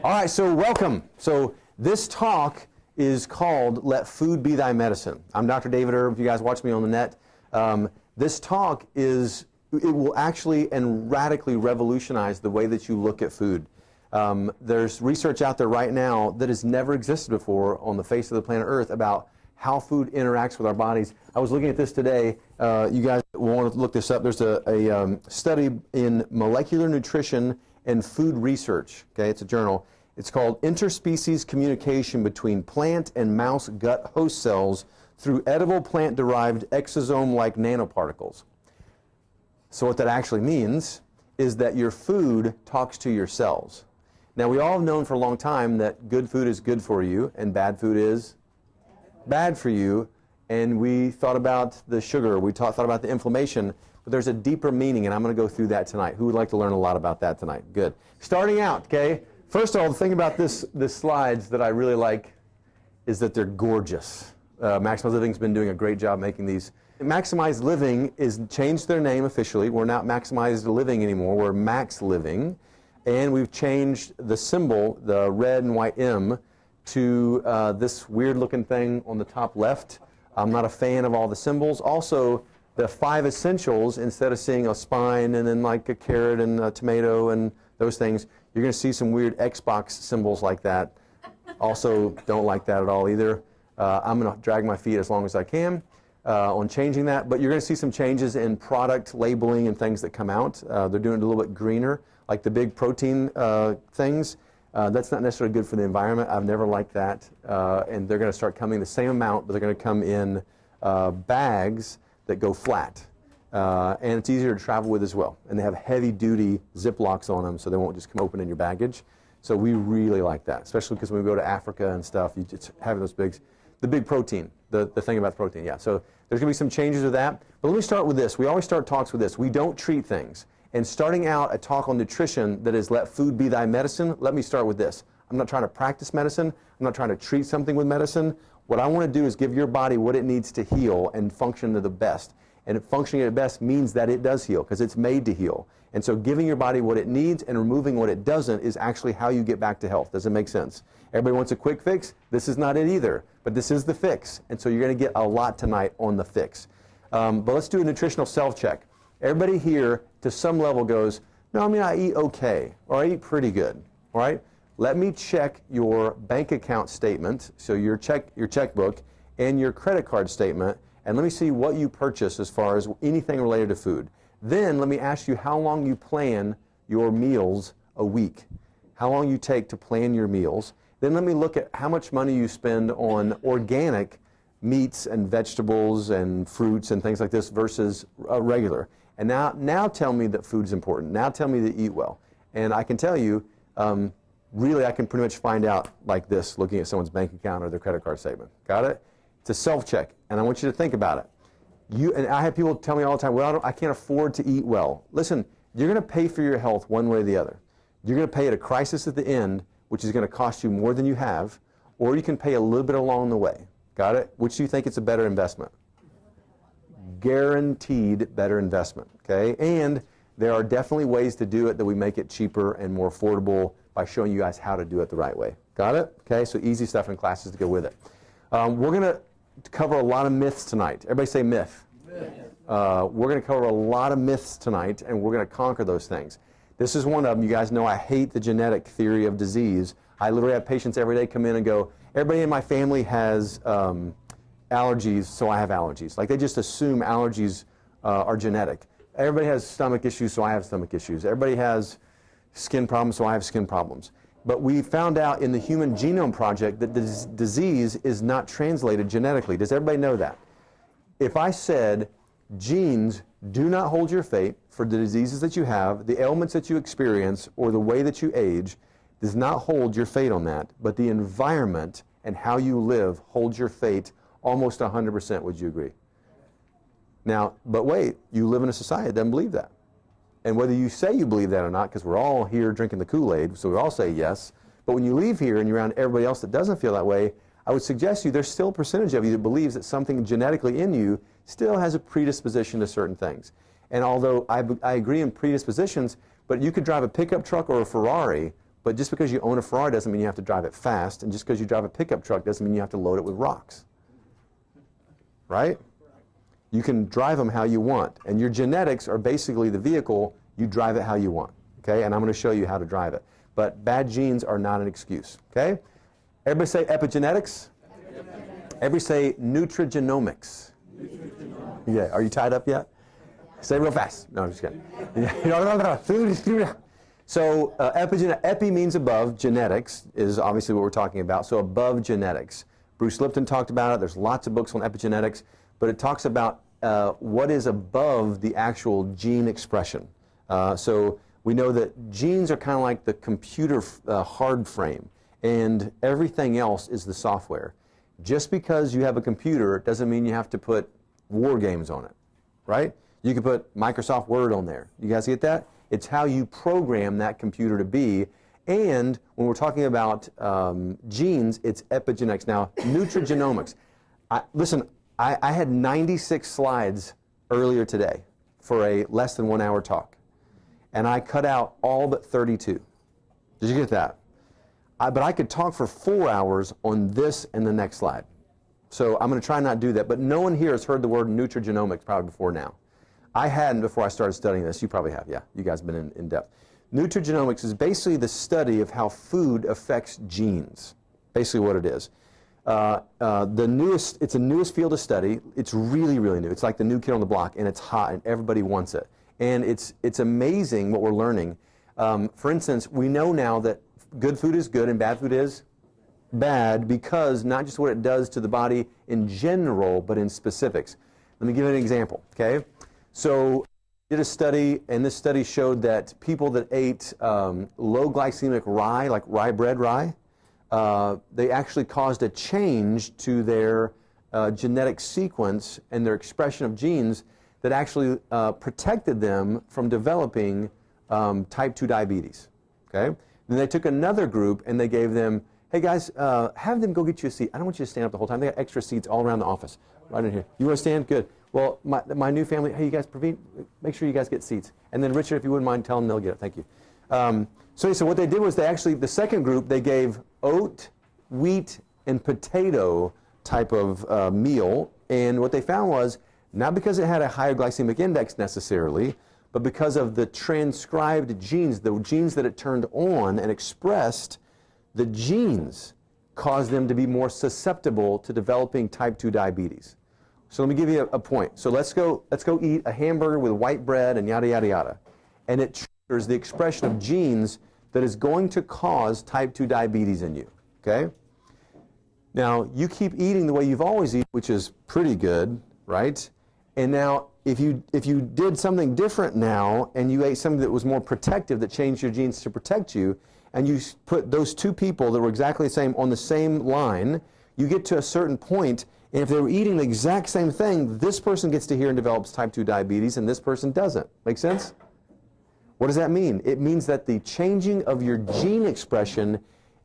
All right, so welcome. So this talk is called Let Food Be Thy Medicine. I'm Dr. David Erb, if you guys watch me on the net. This talk it will actually and radically revolutionize the way that you look at food. There's research out there right now that has never existed before on the face of the planet Earth about how food interacts with our bodies. I was looking at this today. You guys want to look this up. There's a study in molecular nutrition and food research. Okay, it's a journal. It's called Interspecies Communication Between Plant and Mouse Gut Host Cells Through Edible Plant-Derived Exosome-like Nanoparticles. So what that actually means is that your food talks to your cells. Now, we all have known for a long time that good food is good for you and bad food is bad for you. And we thought about the sugar, we thought about the inflammation, but there's a deeper meaning, and I'm going to go through that tonight. Who would like to learn a lot about that tonight? Good. Starting out, okay? First of all, the thing about this slides that I really like is that they're gorgeous. Maximize Living's been doing a great job making these. Maximize Living is changed their name officially. We're not Maximize Living anymore. We're Max Living. And we've changed the symbol, the red and white M, to this weird-looking thing on the top left. I'm not a fan of all the symbols. Also, the 5 essentials, instead of seeing a spine and then like a carrot and a tomato and those things, you're going to see some weird Xbox symbols like that. Also, don't like that at all either. I'm going to drag my feet as long as I can on changing that. But you're going to see some changes in product labeling and things that come out. They're doing it a little bit greener, like the big protein things. That's not necessarily good for the environment. I've never liked that. And they're going to start coming the same amount, but they're going to come in bags that go flat. And it's easier to travel with as well. And they have heavy-duty Ziplocs on them, so they won't just come open in your baggage. So we really like that, especially because when we go to Africa and stuff, you just have those the big protein, the thing about the protein, yeah. So there's going to be some changes with that. But let me start with this. We always start talks with this. We don't treat things. And starting out a talk on nutrition that is let food be thy medicine, let me start with this. I'm not trying to practice medicine. I'm not trying to treat something with medicine. What I want to do is give your body what it needs to heal and function to the best. And functioning at best means that it does heal, because it's made to heal. And so giving your body what it needs and removing what it doesn't is actually how you get back to health. Does it make sense? Everybody wants a quick fix. This is not it either, but this is the fix. And so you're going to get a lot tonight on the fix. But let's do a nutritional self-check. Everybody here, to some level, goes, no, I mean, I eat okay, or I eat pretty good, all right? Let me check your bank account statement, so your checkbook, and your credit card statement, and let me see what you purchase as far as anything related to food. Then let me ask you how long you plan your meals a week, how long you take to plan your meals. Then let me look at how much money you spend on organic meats and vegetables and fruits and things like this versus regular. And now tell me that food's important. Now tell me to eat well. And I can tell you, really I can pretty much find out like this, looking at someone's bank account or their credit card statement. Got it? It's a self-check, and I want you to think about it. And I have people tell me all the time, well, I can't afford to eat well. Listen, you're going to pay for your health one way or the other. You're going to pay at a crisis at the end, which is going to cost you more than you have, or you can pay a little bit along the way. Got it? Which do you think it's a better investment? Guaranteed better investment, okay? And there are definitely ways to do it that we make it cheaper and more affordable by showing you guys how to do it the right way. Got it? Okay, so easy stuff in classes to go with it. We're going to cover a lot of myths tonight. Everybody say myth. Myth. We're going to cover a lot of myths tonight, and we're going to conquer those things. This is one of them. You guys know I hate the genetic theory of disease. I literally have patients every day come in and go, everybody in my family has allergies, so I have allergies. Like they just assume allergies are genetic. Everybody has stomach issues, so I have stomach issues. Everybody has skin problems, so I have skin problems. But we found out in the Human Genome Project that the disease is not translated genetically. Does everybody know that? If I said genes do not hold your fate for the diseases that you have, the ailments that you experience, or the way that you age, does not hold your fate on that, but the environment and how you live holds your fate almost 100%, would you agree? Now, but wait, you live in a society that doesn't believe that. And whether you say you believe that or not, because we're all here drinking the Kool-Aid, so we all say yes, but when you leave here and you're around everybody else that doesn't feel that way, I would suggest to you there's still a percentage of you that believes that something genetically in you still has a predisposition to certain things. And although I agree in predispositions, but you could drive a pickup truck or a Ferrari, But just because you own a Ferrari doesn't mean you have to drive it fast, and just because you drive a pickup truck doesn't mean you have to load it with rocks. Right? You can drive them how you want, and your genetics are basically the vehicle. You drive it how you want, okay? And I'm going to show you how to drive it. But bad genes are not an excuse, okay? Everybody say epigenetics. Everybody say nutrigenomics. Yeah, are you tied up yet? Say it real fast. No, I'm just kidding. So epi means above. Genetics is obviously what we're talking about. So above genetics. Bruce Lipton talked about it. There's lots of books on epigenetics. But it talks about what is above the actual gene expression. So we know that genes are kind of like the computer hard frame. And everything else is the software. Just because you have a computer doesn't mean you have to put war games on it, right? You can put Microsoft Word on there. You guys get that? It's how you program that computer to be. And when we're talking about genes, it's epigenetics. Now, nutrigenomics. Listen, I had 96 slides earlier today for a less than 1 hour talk. And I cut out all but 32. Did you get that? But I could talk for 4 hours on this and the next slide. So I'm going to try not to do that. But no one here has heard the word nutrigenomics probably before now. I hadn't before I started studying this. You probably have, yeah. You guys have been in depth. Nutrigenomics is basically the study of how food affects genes. Basically what it is. It's the newest field of study. It's really, really new. It's like the new kid on the block, and it's hot, and everybody wants it. And it's amazing what we're learning. For instance, we know now that good food is good and bad food is bad because not just what it does to the body in general, but in specifics. Let me give you an example, okay? So I did a study, and this study showed that people that ate low glycemic rye, like rye bread rye, they actually caused a change to their genetic sequence and their expression of genes that actually protected them from developing type 2 diabetes, okay? Then they took another group and they gave them, hey guys, have them go get you a seat. I don't want you to stand up the whole time. They got extra seats all around the office, right in here. You want to stand? Good. Well, my new family, hey you guys, Praveen, make sure you guys get seats. And then Richard, if you wouldn't mind, tell them they'll get it. Thank you. So what they did was they actually, the second group, they gave oat, wheat, and potato type of meal. And what they found was, not because it had a higher glycemic index necessarily, but because of the transcribed genes, the genes that it turned on and expressed, the genes caused them to be more susceptible to developing type 2 diabetes. So let me give you a point. So let's go eat a hamburger with white bread and yada, yada, yada. And it triggers the expression of genes that is going to cause type 2 diabetes in you, okay? Now, you keep eating the way you've always eaten, which is pretty good, right? And now, if you did something different now, and you ate something that was more protective, that changed your genes to protect you, and you put those two people that were exactly the same on the same line, you get to a certain point, and if they were eating the exact same thing, this person gets to hear and develops type 2 diabetes, and this person doesn't. Make sense? What does that mean? It means that the changing of your gene expression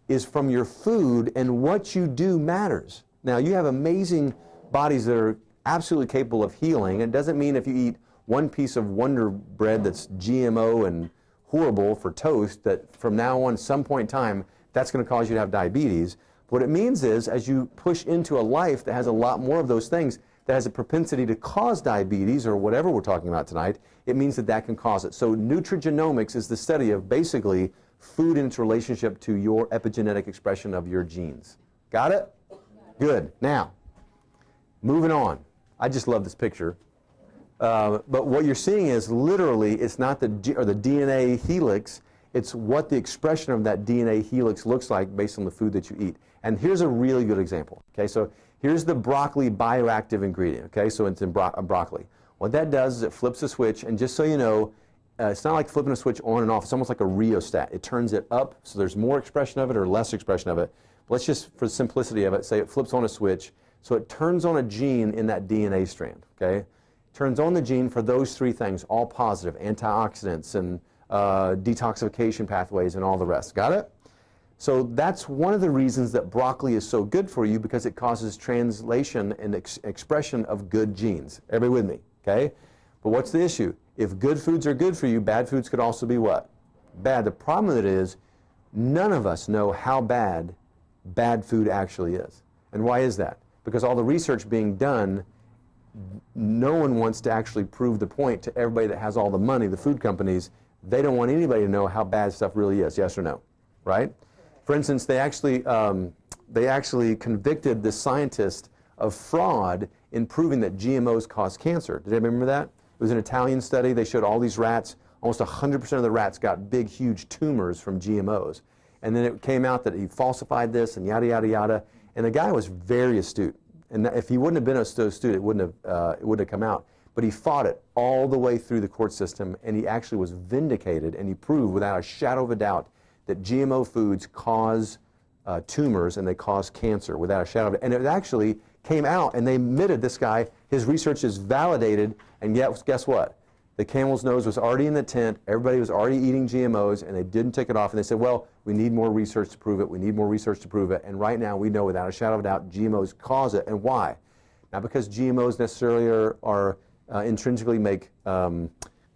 is from your food, and what you do matters. Now, you have amazing bodies that are absolutely capable of healing. It doesn't mean if you eat one piece of Wonder Bread that's GMO and horrible for toast that from now on, some point in time, that's going to cause you to have diabetes. What it means is, as you push into a life that has a lot more of those things, that has a propensity to cause diabetes or whatever we're talking about tonight, it means that that can cause it. So nutrigenomics is the study of basically food in its relationship to your epigenetic expression of your genes. Got it? Good. Now, moving on. I just love this picture. But what you're seeing is literally, it's not the DNA helix, it's what the expression of that DNA helix looks like based on the food that you eat. And here's a really good example. Okay, so here's the broccoli bioactive ingredient. Okay, so it's in broccoli. What that does is it flips a switch, and just so you know, it's not like flipping a switch on and off. It's almost like a rheostat. It turns it up, so there's more expression of it or less expression of it. But let's just, for the simplicity of it, say it flips on a switch. So it turns on a gene in that DNA strand, okay? Turns on the gene for those three things, all positive, antioxidants and detoxification pathways and all the rest. Got it? So that's one of the reasons that broccoli is so good for you, because it causes translation and expression of good genes. Everybody with me, okay? But what's the issue? If good foods are good for you, bad foods could also be what? Bad. The problem with it is none of us know how bad food actually is. And why is that? Because all the research being done, no one wants to actually prove the point to everybody that has all the money, the food companies. They don't want anybody to know how bad stuff really is, yes or no, right? For instance, they actually convicted the scientist of fraud in proving that GMOs cause cancer. Did anybody remember that? It was an Italian study. They showed all these rats. Almost 100% of the rats got big, huge tumors from GMOs. And then it came out that he falsified this and yada, yada, yada. And the guy was very astute. And if he wouldn't have been so astute, it wouldn't have come out. But he fought it all the way through the court system, and he actually was vindicated, and he proved without a shadow of a doubt that GMO foods cause tumors and they cause cancer without a shadow of a doubt. And it actually came out, and they admitted, this guy, his research is validated, and yet, guess what? The camel's nose was already in the tent, everybody was already eating GMOs, and they didn't take it off, and they said, well, we need more research to prove it, we need more research to prove it, and right now we know without a shadow of a doubt GMOs cause it, and why? Not because GMOs necessarily are intrinsically make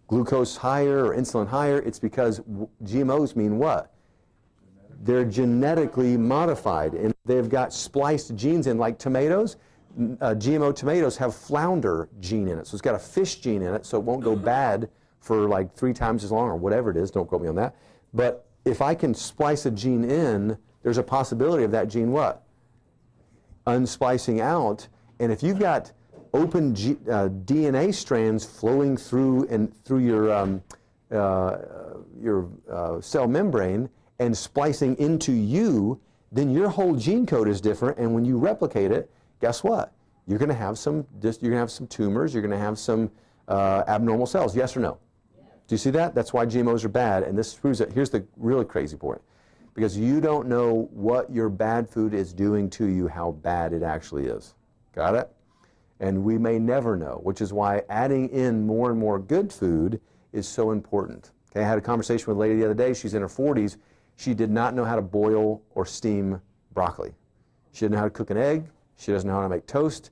glucose higher or insulin higher, it's because GMOs mean what? They're genetically modified, and they've got spliced genes in, like tomatoes. GMO tomatoes have flounder gene in it, so it's got a fish gene in it, so it won't go bad for like 3 times as long or whatever it is. Don't quote me on that. But if I can splice a gene in, there's a possibility of that gene what? Unsplicing out. And if you've got open DNA strands flowing through your cell membrane and splicing into you, then your whole gene code is different. And when you replicate it, guess what? You're going to have some tumors. You're going to have some abnormal cells. Yes or no? Yeah. Do you see that? That's why GMOs are bad. And this proves it. Here's the really crazy point. Because you don't know what your bad food is doing to you, how bad it actually is. Got it? And we may never know, which is why adding in more and more good food is so important. Okay, I had a conversation with a lady the other day. She's in her 40s. She did not know how to boil or steam broccoli. She didn't know how to cook an egg. She doesn't know how to make toast.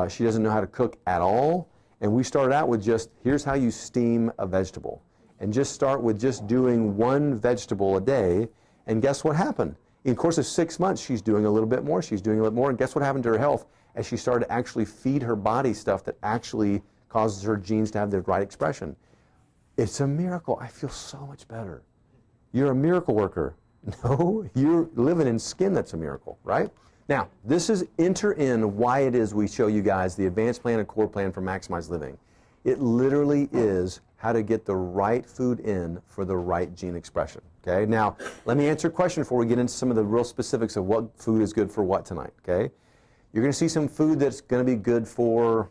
She doesn't know how to cook at all. And we started out with just, here's how you steam a vegetable. And just start with just doing one vegetable a day. And guess what happened? In the course of 6 months, she's doing a little bit more. She's doing a little more. And guess what happened to her health? As she started to actually feed her body stuff that actually causes her genes to have the right expression. It's a miracle. I feel so much better. You're a miracle worker. No, you're living in skin that's a miracle, right? Now, this is enter in why it is we show you guys the advanced plan and core plan for maximized living. It literally is how to get the right food in for the right gene expression. Okay, now let me answer a question before we get into some of the real specifics of what food is good for what tonight. Okay, you're going to see some food that's going to be good for,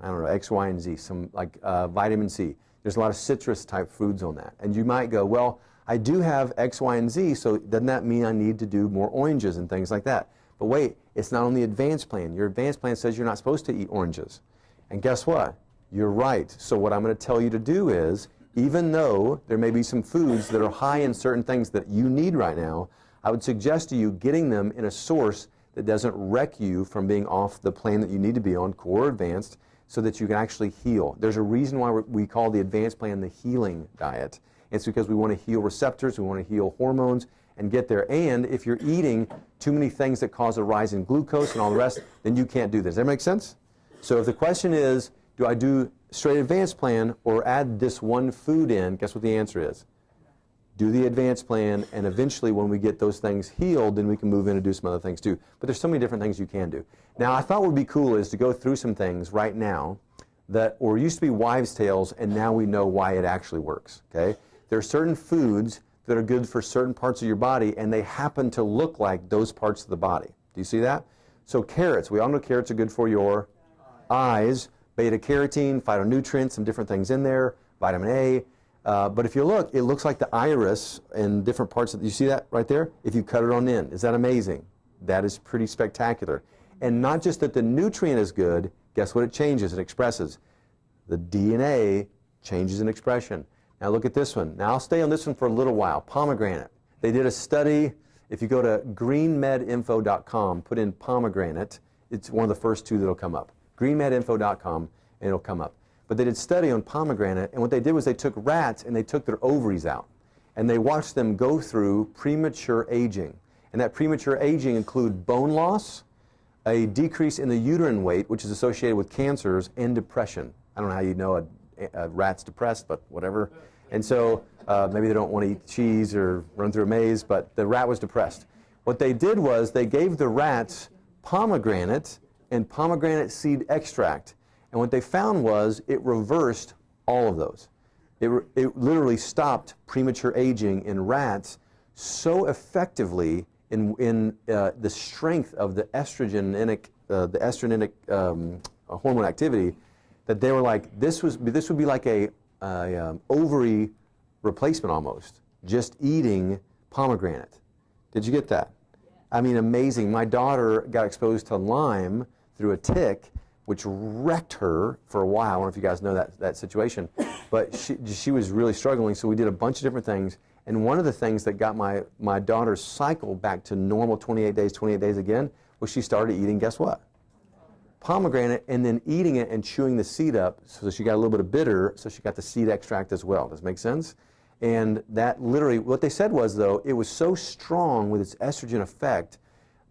I don't know, X, Y, and Z, some like vitamin C. There's a lot of citrus type foods on that. And you might go, well, I do have X, Y, and Z, so doesn't that mean I need to do more oranges and things like that? But wait, it's not on the advanced plan. Your advanced plan says you're not supposed to eat oranges. And guess what? You're right. So what I'm going to tell you to do is, even though there may be some foods that are high in certain things that you need right now, I would suggest to you getting them in a source that doesn't wreck you from being off the plan that you need to be on, core or advanced, so that you can actually heal. There's a reason why we call the advanced plan the healing diet. It's because we want to heal receptors, we want to heal hormones, and get there. And if you're eating too many things that cause a rise in glucose and all the rest, then you can't do this. Does that make sense? So if the question is, do I do straight advanced plan or add this one food in, guess what the answer is? Do the advanced plan, and eventually when we get those things healed, then we can move in and do some other things too. But there's so many different things you can do. Now, I thought what would be cool is to go through some things right now that used to be wives' tales, and now we know why it actually works. Okay? There are certain foods that are good for certain parts of your body, and they happen to look like those parts of the body. Do you see that? So carrots, we all know carrots are good for your eyes, beta-carotene, phytonutrients, some different things in there, vitamin A. But if you look, it looks like the iris in different parts of, you see that right there? If you cut it on in, is that amazing? That is pretty spectacular. And not just that the nutrient is good, guess what it changes, it expresses? The DNA changes in expression. Now look at this one. Now I'll stay on this one for a little while. Pomegranate. They did a study. If you go to greenmedinfo.com, put in pomegranate, it's one of the first two that'll come up. greenmedinfo.com, and it'll come up. But they did a study on pomegranate, and what they did was they took rats and they took their ovaries out. and they watched them go through premature aging. And that premature aging include bone loss, a decrease in the uterine weight, which is associated with cancers, and depression. I don't know how you know a rat's depressed, but whatever. And so maybe they don't want to eat cheese or run through a maze, but the rat was depressed. What they did was they gave the rats pomegranate and pomegranate seed extract. And what they found was it reversed all of those. It literally stopped premature aging in rats so effectively in the strength of the estrogenic hormone activity that they were like, this would be like a ovary replacement almost, just eating pomegranate. Did you get that? I mean, amazing. My daughter got exposed to Lyme through a tick, which wrecked her for a while. I don't know if you guys know that situation, but she was really struggling, so we did a bunch of different things. And one of the things that got my daughter's cycle back to normal 28 days again, was she started eating, guess what? Pomegranate, and then eating it and chewing the seed up, so she got a little bit of bitter, so she got the seed extract as well. Does it make sense? And that literally, what they said was, though, it was so strong with its estrogen effect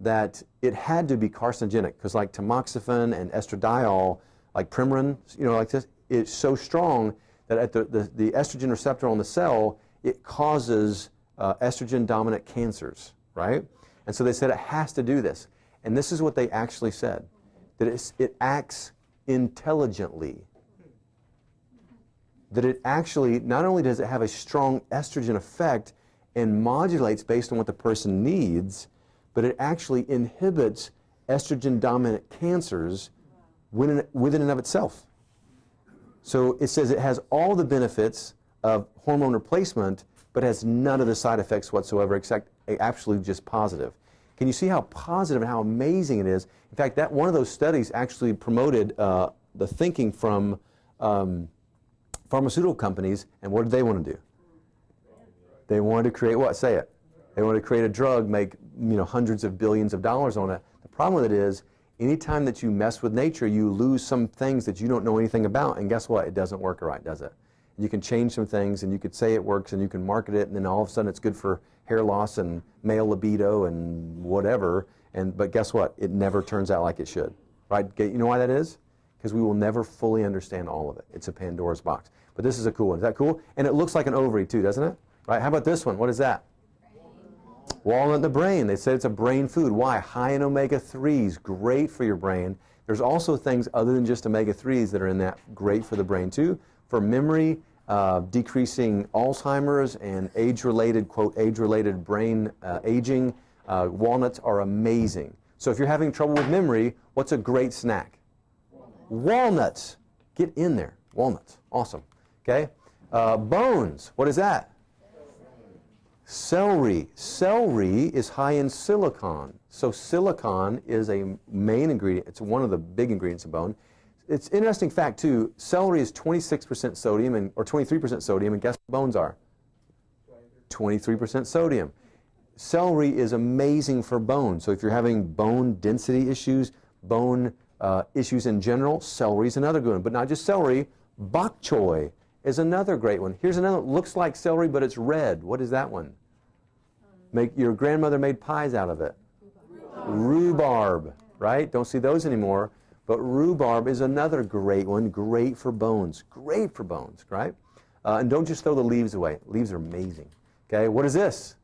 that it had to be carcinogenic, because like tamoxifen and estradiol, like Premarin, like this, it's so strong that at the estrogen receptor on the cell, it causes estrogen-dominant cancers, right? And so they said it has to do this. And this is what they actually said, that it acts intelligently. That it actually, not only does it have a strong estrogen effect and modulates based on what the person needs, but it actually inhibits estrogen-dominant cancers within and of itself. So it says it has all the benefits of hormone replacement, but has none of the side effects whatsoever, except absolutely just positive. Can you see how positive and how amazing it is? In fact, that one of those studies actually promoted the thinking from pharmaceutical companies, and what did they want to do? They wanted to create what? Say it. They wanted to create a drug, make hundreds of billions of dollars on it. The problem with it is, anytime that you mess with nature, you lose some things that you don't know anything about, and guess what? It doesn't work right, does it? You can change some things, and you could say it works, and you can market it, and then all of a sudden it's good for hair loss and male libido and whatever, but guess what? It never turns out like it should, right? You know why that is? Because we will never fully understand all of it. It's a Pandora's box. But this is a cool one. Is that cool? And it looks like an ovary too, doesn't it? Right? How about this one? What is that? Walnut in the brain. They say it's a brain food. Why? High in omega-3s, great for your brain. There's also things other than just omega-3s that are in that, great for the brain too. For memory, decreasing Alzheimer's and age-related, quote, age-related brain aging, walnuts are amazing. So if you're having trouble with memory, what's a great snack? Walnuts. Get in there. Walnuts. Awesome. Okay? Bones. What is that? Celery. Celery is high in silicon. So silicon is a main ingredient. It's one of the big ingredients of bone. It's an interesting fact, too. Celery is 26% sodium, or 23% sodium, and guess what bones are? 23% sodium. Celery is amazing for bones. So if you're having bone density issues, bone issues in general, celery is another good one. But not just celery, bok choy is another great one. Here's another, looks like celery, but it's red. What is that one? Your grandmother made pies out of it. Rhubarb, right? Don't see those anymore. But rhubarb is another great one, great for bones, right? And don't just throw the leaves away. Leaves are amazing. Okay, what is this?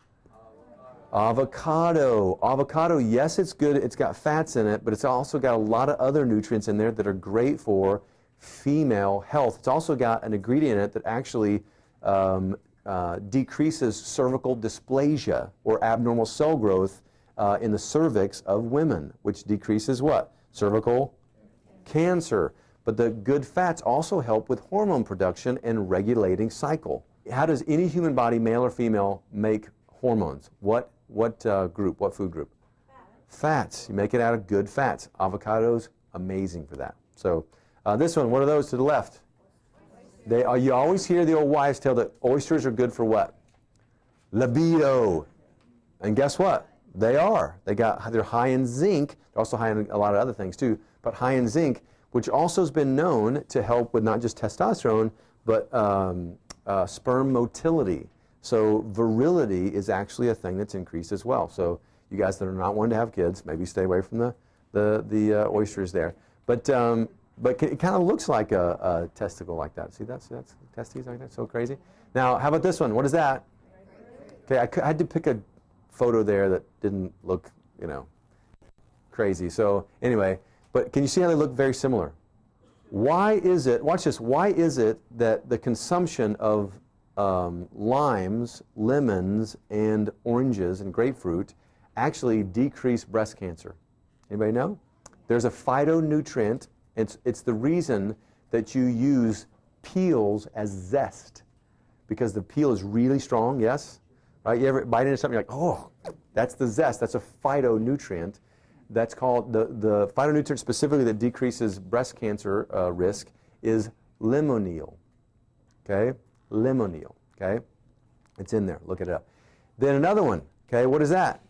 Avocado. Avocado, yes, it's good. It's got fats in it, but it's also got a lot of other nutrients in there that are great for female health. It's also got an ingredient in it that actually decreases cervical dysplasia or abnormal cell growth in the cervix of women, which decreases what? Cervical cancer. But the good fats also help with hormone production and regulating cycle. How does any human body, male or female, make hormones? What group? What food group? Fats. You make it out of good fats. Avocados, amazing for that. So this one, what are those to the left? You always hear the old wives' tale that oysters are good for what? Libido. And guess what? They are. They're high in zinc. They're also high in a lot of other things too, but high in zinc, which also has been known to help with not just testosterone, but sperm motility. So virility is actually a thing that's increased as well. So you guys that are not wanting to have kids, maybe stay away from the oysters there. But it kind of looks like a testicle like that. See, that's testes like that. So crazy. Now, how about this one? What is that? Okay, I had to pick a photo there that didn't look, crazy. So anyway, but can you see how they look very similar? Why is it? Watch this. Why is it that the consumption of limes, lemons, and oranges and grapefruit actually decrease breast cancer? Anybody know? There's a phytonutrient. It's the reason that you use peels as zest, because the peel is really strong, yes? Right? You ever bite into something, you're like, oh, that's the zest. That's a phytonutrient. That's called, the phytonutrient specifically that decreases breast cancer risk is limonene. Okay? Limonene. Okay? It's in there. Look it up. Then another one. Okay, what is that?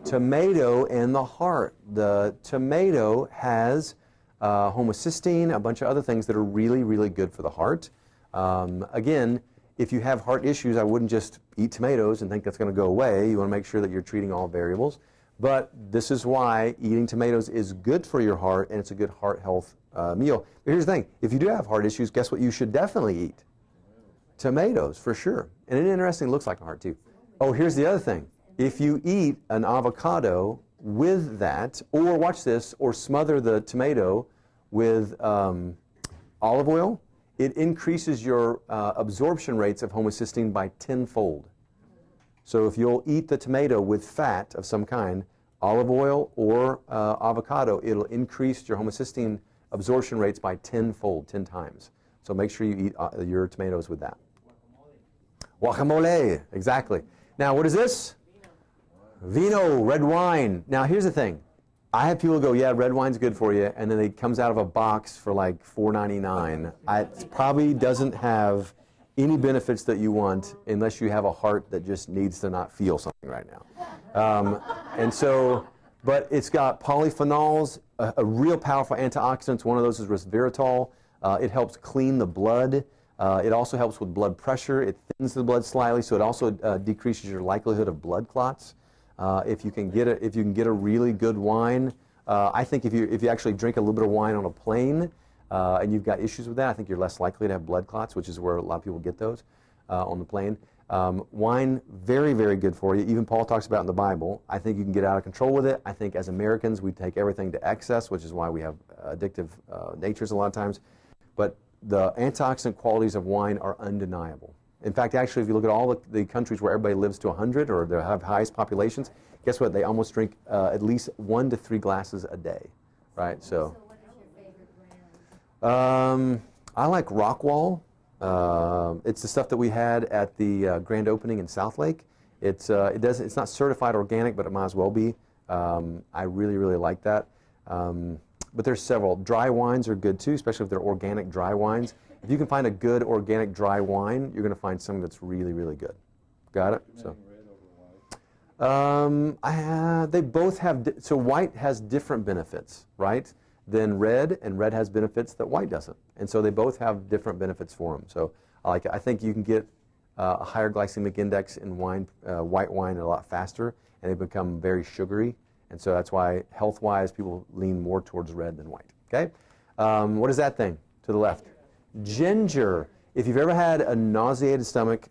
Tomato and the heart. The tomato has homocysteine, a bunch of other things that are really, really good for the heart. Again, if you have heart issues, I wouldn't just eat tomatoes and think that's going to go away. You want to make sure that you're treating all variables. But this is why eating tomatoes is good for your heart, and it's a good heart health meal. But here's the thing. If you do have heart issues, guess what you should definitely eat? Tomatoes, for sure. And it's interesting, it looks like a heart, too. Oh, here's the other thing. If you eat an avocado with that, or watch this, or smother the tomato with olive oil, it increases your absorption rates of homocysteine by 10-fold. So if you'll eat the tomato with fat of some kind, olive oil or avocado, it'll increase your homocysteine absorption rates by 10-fold, 10 times. So make sure you eat your tomatoes with that. Guacamole, exactly. Now, what is this? Vino, red wine. Now, here's the thing. I have people go, yeah, red wine's good for you, and then it comes out of a box for like $4.99. It probably doesn't have any benefits that you want unless you have a heart that just needs to not feel something right now. And so, but it's got polyphenols, a real powerful antioxidants. One of those is resveratrol. It helps clean the blood. It also helps with blood pressure. It thins the blood slightly, so it also decreases your likelihood of blood clots. If you can get a really good wine, I think if you actually drink a little bit of wine on a plane and you've got issues with that, I think you're less likely to have blood clots, which is where a lot of people get those on the plane. Wine, very, very good for you. Even Paul talks about it in the Bible. I think you can get out of control with it. I think as Americans, we take everything to excess, which is why we have addictive natures a lot of times. But the antioxidant qualities of wine are undeniable. In fact, actually, if you look at all the countries where everybody lives to 100 or they have highest populations, guess what? They almost drink at least 1 to 3 glasses a day, right? So what is your favorite brand? I like Rockwall. It's the stuff that we had at the grand opening in Southlake. It's not certified organic, but it might as well be. I really, really like that. But there's several. Dry wines are good too, especially if they're organic dry wines. If you can find a good organic dry wine, you're going to find something that's really, really good. Got it? So, they both have. So white has different benefits, right, than red, and red has benefits that white doesn't. And so they both have different benefits for them. So I think you can get a higher glycemic index in wine, white wine, a lot faster, and they become very sugary. And so that's why, health-wise, people lean more towards red than white. Okay? What is that thing to the left? Ginger. If you've ever had a nauseated stomach,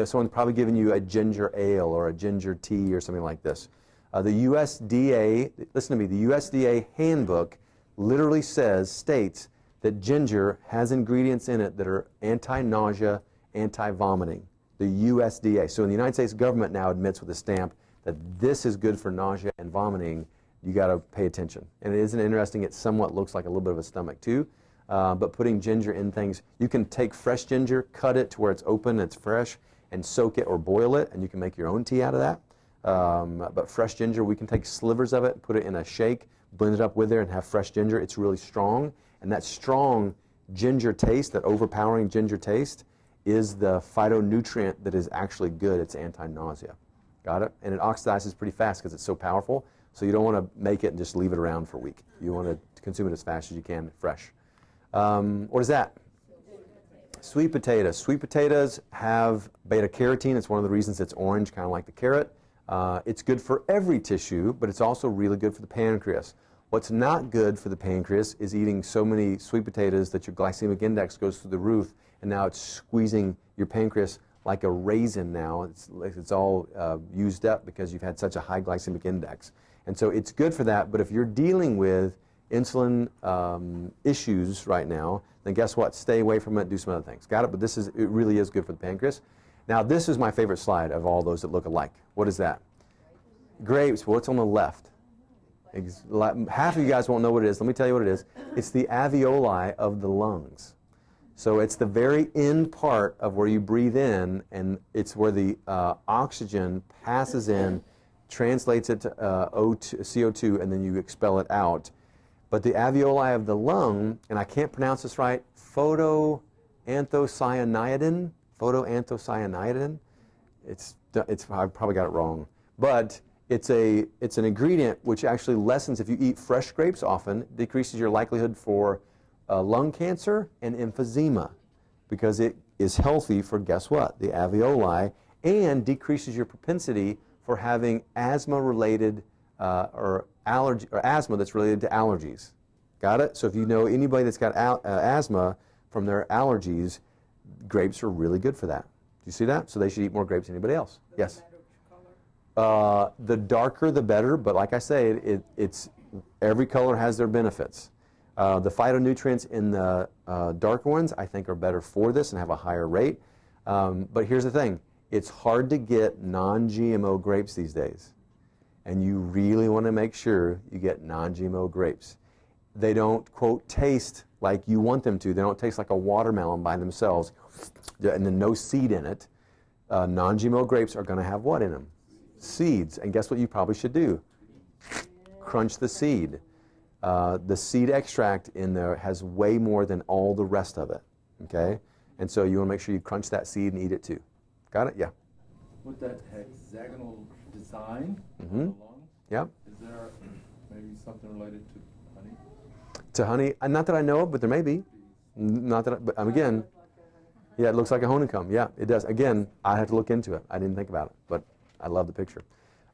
someone's probably given you a ginger ale or a ginger tea or something like this. The USDA, listen to me, the USDA handbook literally states that ginger has ingredients in it that are anti-nausea, anti-vomiting. The USDA. So in the United States government now admits with a stamp that this is good for nausea and vomiting. You got to pay attention. And it isn't interesting, it somewhat looks like a little bit of a stomach too. But putting ginger in things, you can take fresh ginger, cut it to where it's open, it's fresh, and soak it or boil it, and you can make your own tea out of that. But fresh ginger, we can take slivers of it, put it in a shake, blend it up with there, and have fresh ginger. It's really strong. And that strong ginger taste, that overpowering ginger taste, is the phytonutrient that is actually good. It's anti-nausea. Got it? And it oxidizes pretty fast because it's so powerful. So you don't want to make it and just leave it around for a week. You want to consume it as fast as you can, fresh. What is that? Sweet potatoes. Sweet potatoes have beta carotene. It's one of the reasons it's orange, kind of like the carrot. It's good for every tissue, but it's also really good for the pancreas. What's not good for the pancreas is eating so many sweet potatoes that your glycemic index goes through the roof, and now it's squeezing your pancreas like a raisin now. It's all used up because you've had such a high glycemic index. And so it's good for that, but if you're dealing with insulin issues right now, then guess what? Stay away from it, do some other things. Got it? But it really is good for the pancreas. Now, this is my favorite slide of all those that look alike. What is that? Grapes. Well, what's on the left? Half of you guys won't know what it is. Let me tell you what it is. It's the alveoli of the lungs. So it's the very end part of where you breathe in, and it's where the oxygen passes in, translates it to CO2, and then you expel it out. But the alveoli of the lung, and I can't pronounce this right, photoanthocyanidin. I probably got it wrong. But it's an ingredient which actually lessens, if you eat fresh grapes often, decreases your likelihood for lung cancer and emphysema, because it is healthy for, guess what, the alveoli, and decreases your propensity for having asthma-related or asthma that's related to allergies. Got it? So if you know anybody that's got asthma from their allergies, grapes are really good for that. Do you see that? So they should eat more grapes than anybody else. Yes? The darker the better, but like I say, it's every color has their benefits. The phytonutrients in the darker ones, I think, are better for this and have a higher rate. But here's the thing. It's hard to get non-GMO grapes these days. And you really want to make sure you get non-GMO grapes. They don't, quote, taste like you want them to. They don't taste like a watermelon by themselves, and then no seed in it. Non-GMO grapes are going to have what in them? Seeds. And guess what you probably should do? Crunch the seed. The seed extract in there has way more than all the rest of it, okay? And so you want to make sure you crunch that seed and eat it too. Got it? Yeah. With that hexagonal design on the lung, yeah. Is there maybe something related to honey? To honey? Not that I know of, but there may be. Not that, but again, yeah, it looks like a honeycomb. Yeah, it does. Again, I had to look into it. I didn't think about it, but I love the picture.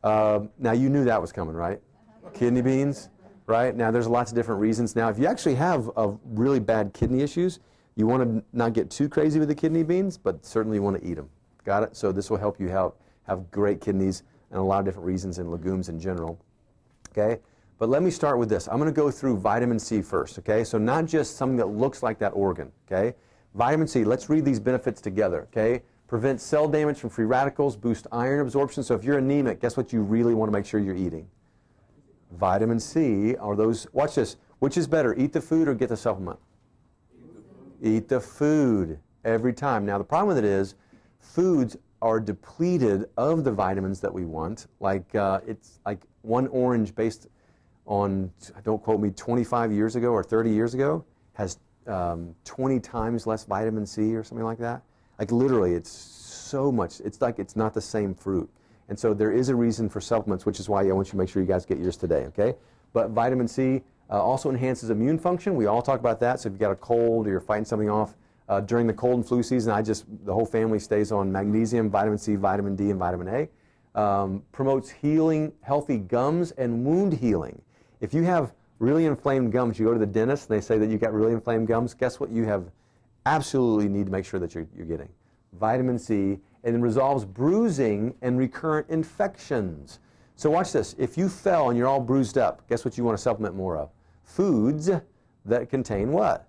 Now, you knew that was coming, right? Kidney beans, right? Now, there's lots of different reasons. Now, if you actually have really bad kidney issues, you want to not get too crazy with the kidney beans, but certainly you want to eat them. Got it? So this will help you have great kidneys and a lot of different reasons in legumes in general. Okay? But let me start with this. I'm going to go through vitamin C first, okay? So not just something that looks like that organ, okay? Vitamin C, let's read these benefits together, okay? Prevent cell damage from free radicals, boost iron absorption. So if you're anemic, guess what you really want to make sure you're eating? Vitamin C, or those, watch this, which is better, eat the food or get the supplement? Eat the food every time. Now the problem with it is, foods are depleted of the vitamins that we want. Like it's like one orange based on, don't quote me, 25 years ago or 30 years ago has 20 times less vitamin C or something like that. Like literally, it's so much. It's like it's not the same fruit. And so there is a reason for supplements, which is why I want you to make sure you guys get yours today, okay? But vitamin C also enhances immune function. We all talk about that. So if you've got a cold or you're fighting something off during the cold and flu season, the whole family stays on magnesium, vitamin C, vitamin D, and vitamin A. Promotes healing, healthy gums and wound healing. If you have really inflamed gums, you go to the dentist and they say that you've got really inflamed gums, guess what you have absolutely need to make sure that you're getting? Vitamin C, and it resolves bruising and recurrent infections. So watch this. If you fell and you're all bruised up, guess what you want to supplement more of? Foods that contain what?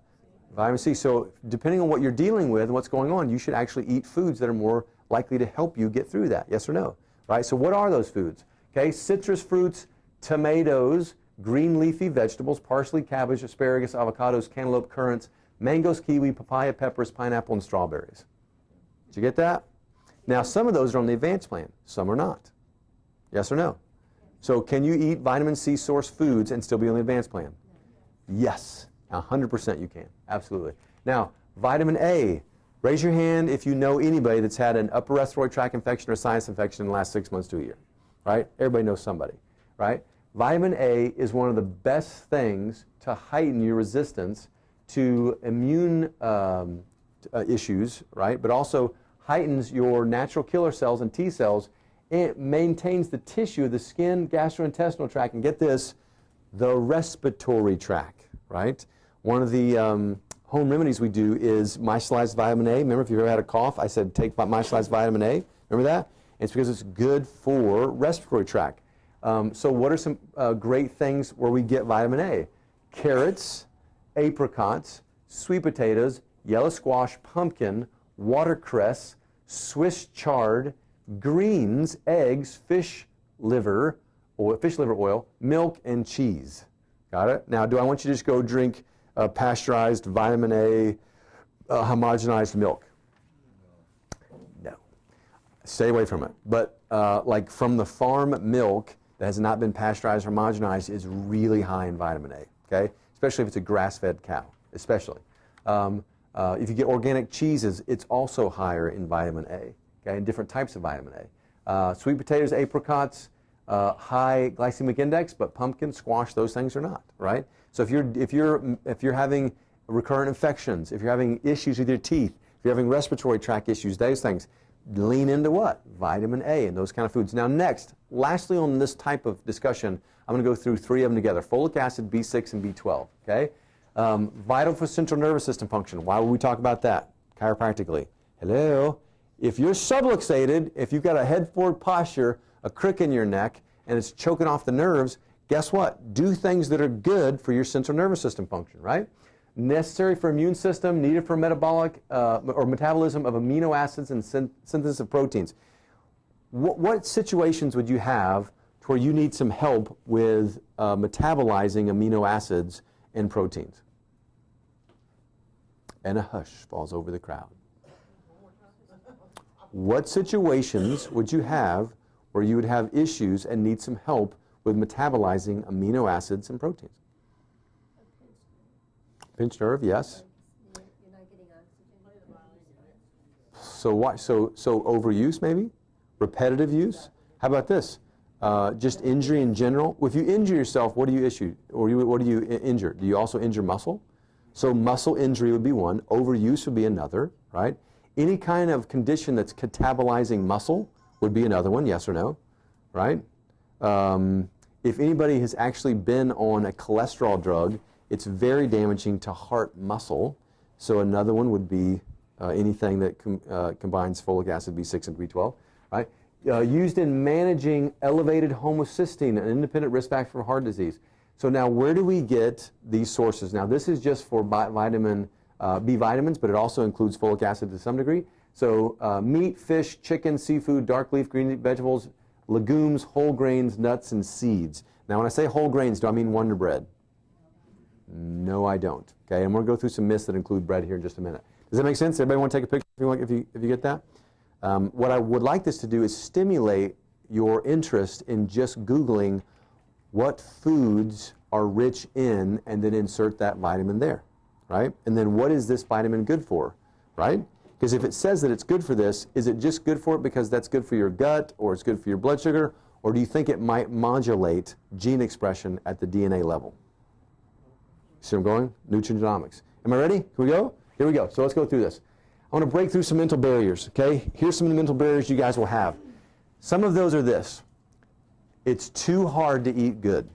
Vitamin C. So depending on what you're dealing with and what's going on, you should actually eat foods that are more likely to help you get through that. Yes or no? Right? So what are those foods? Okay, citrus fruits, tomatoes, green leafy vegetables, parsley, cabbage, asparagus, avocados, cantaloupe, currants, mangoes, kiwi, papaya, peppers, pineapple, and strawberries. Did you get that? Now, some of those are on the advanced plan. Some are not. Yes or no? So can you eat vitamin C source foods and still be on the advanced plan? Yes. 100% you can. Absolutely. Now, vitamin A. Raise your hand if you know anybody that's had an upper respiratory tract infection or sinus infection in the last 6 months to a year. Right? Everybody knows somebody. Right? Vitamin A is one of the best things to heighten your resistance to immune issues, right? But also heightens your natural killer cells and T cells. It maintains the tissue of the skin, gastrointestinal tract, and get this, the respiratory tract, right? One of the home remedies we do is micellized vitamin A. Remember, if you've ever had a cough, I said take micellized vitamin A. Remember that? It's because it's good for respiratory tract. So what are some great things where we get vitamin A? Carrots, apricots, sweet potatoes, yellow squash, pumpkin, watercress, Swiss chard, greens, eggs, fish liver oil, milk, and cheese. Got it? Now, do I want you to just go drink pasteurized vitamin A homogenized milk? No. Stay away from it. But like from the farm milk that has not been pasteurized or homogenized is really high in vitamin A, okay? Especially if it's a grass-fed cow, especially. If you get organic cheeses, it's also higher in vitamin A, okay, and different types of vitamin A. Sweet potatoes, apricots, high glycemic index, but pumpkin, squash, those things are not, right? So if you're having recurrent infections, if you're having issues with your teeth, if you're having respiratory tract issues, those things, lean into what? Vitamin A and those kind of foods. Now next, lastly on this type of discussion, I'm going to go through three of them together: folic acid, B6, and B12, okay? Vital for central nervous system function. Why would we talk about that chiropractically? Hello? If you're subluxated, if you've got a head forward posture, a crick in your neck, and it's choking off the nerves, guess what? Do things that are good for your central nervous system function, right? Necessary for immune system, needed for metabolic or metabolism of amino acids and synthesis of proteins. What situations would you have where you need some help with metabolizing amino acids and proteins? And a hush falls over the crowd. What situations would you have where you would have issues and need some help with metabolizing amino acids and proteins? Pinched nerve, yes. You're not getting oxygen. So why? So overuse maybe, repetitive use. How about this? Just injury in general. If you injure yourself, what do you issue, or what do you injure? Do you also injure muscle? So muscle injury would be one. Overuse would be another, right? Any kind of condition that's catabolizing muscle would be another one. Yes or no, right? If anybody has actually been on a cholesterol drug, it's very damaging to heart muscle. So another one would be anything that combines folic acid, B6, and B12, right? Used in managing elevated homocysteine, an independent risk factor for heart disease. So now where do we get these sources? Now this is just for vitamin B vitamins, but it also includes folic acid to some degree. So meat, fish, chicken, seafood, dark leaf, green vegetables, legumes, whole grains, nuts, and seeds. Now when I say whole grains, do I mean Wonder Bread? No, I don't. Okay, and we're going to go through some myths that include bread here in just a minute. Does that make sense? Everybody want to take a picture if you get that? What I would like this to do is stimulate your interest in just Googling what foods are rich in, and then insert that vitamin there, right? And then what is this vitamin good for, right? Because if it says that it's good for this, is it just good for it because that's good for your gut, or it's good for your blood sugar, or do you think it might modulate gene expression at the DNA level? See where I'm going? Nutrigenomics. Am I ready? Can we go? Here we go. So let's go through this. I want to break through some mental barriers, okay? Here's some of the mental barriers you guys will have. Some of those are this. It's too hard to eat good.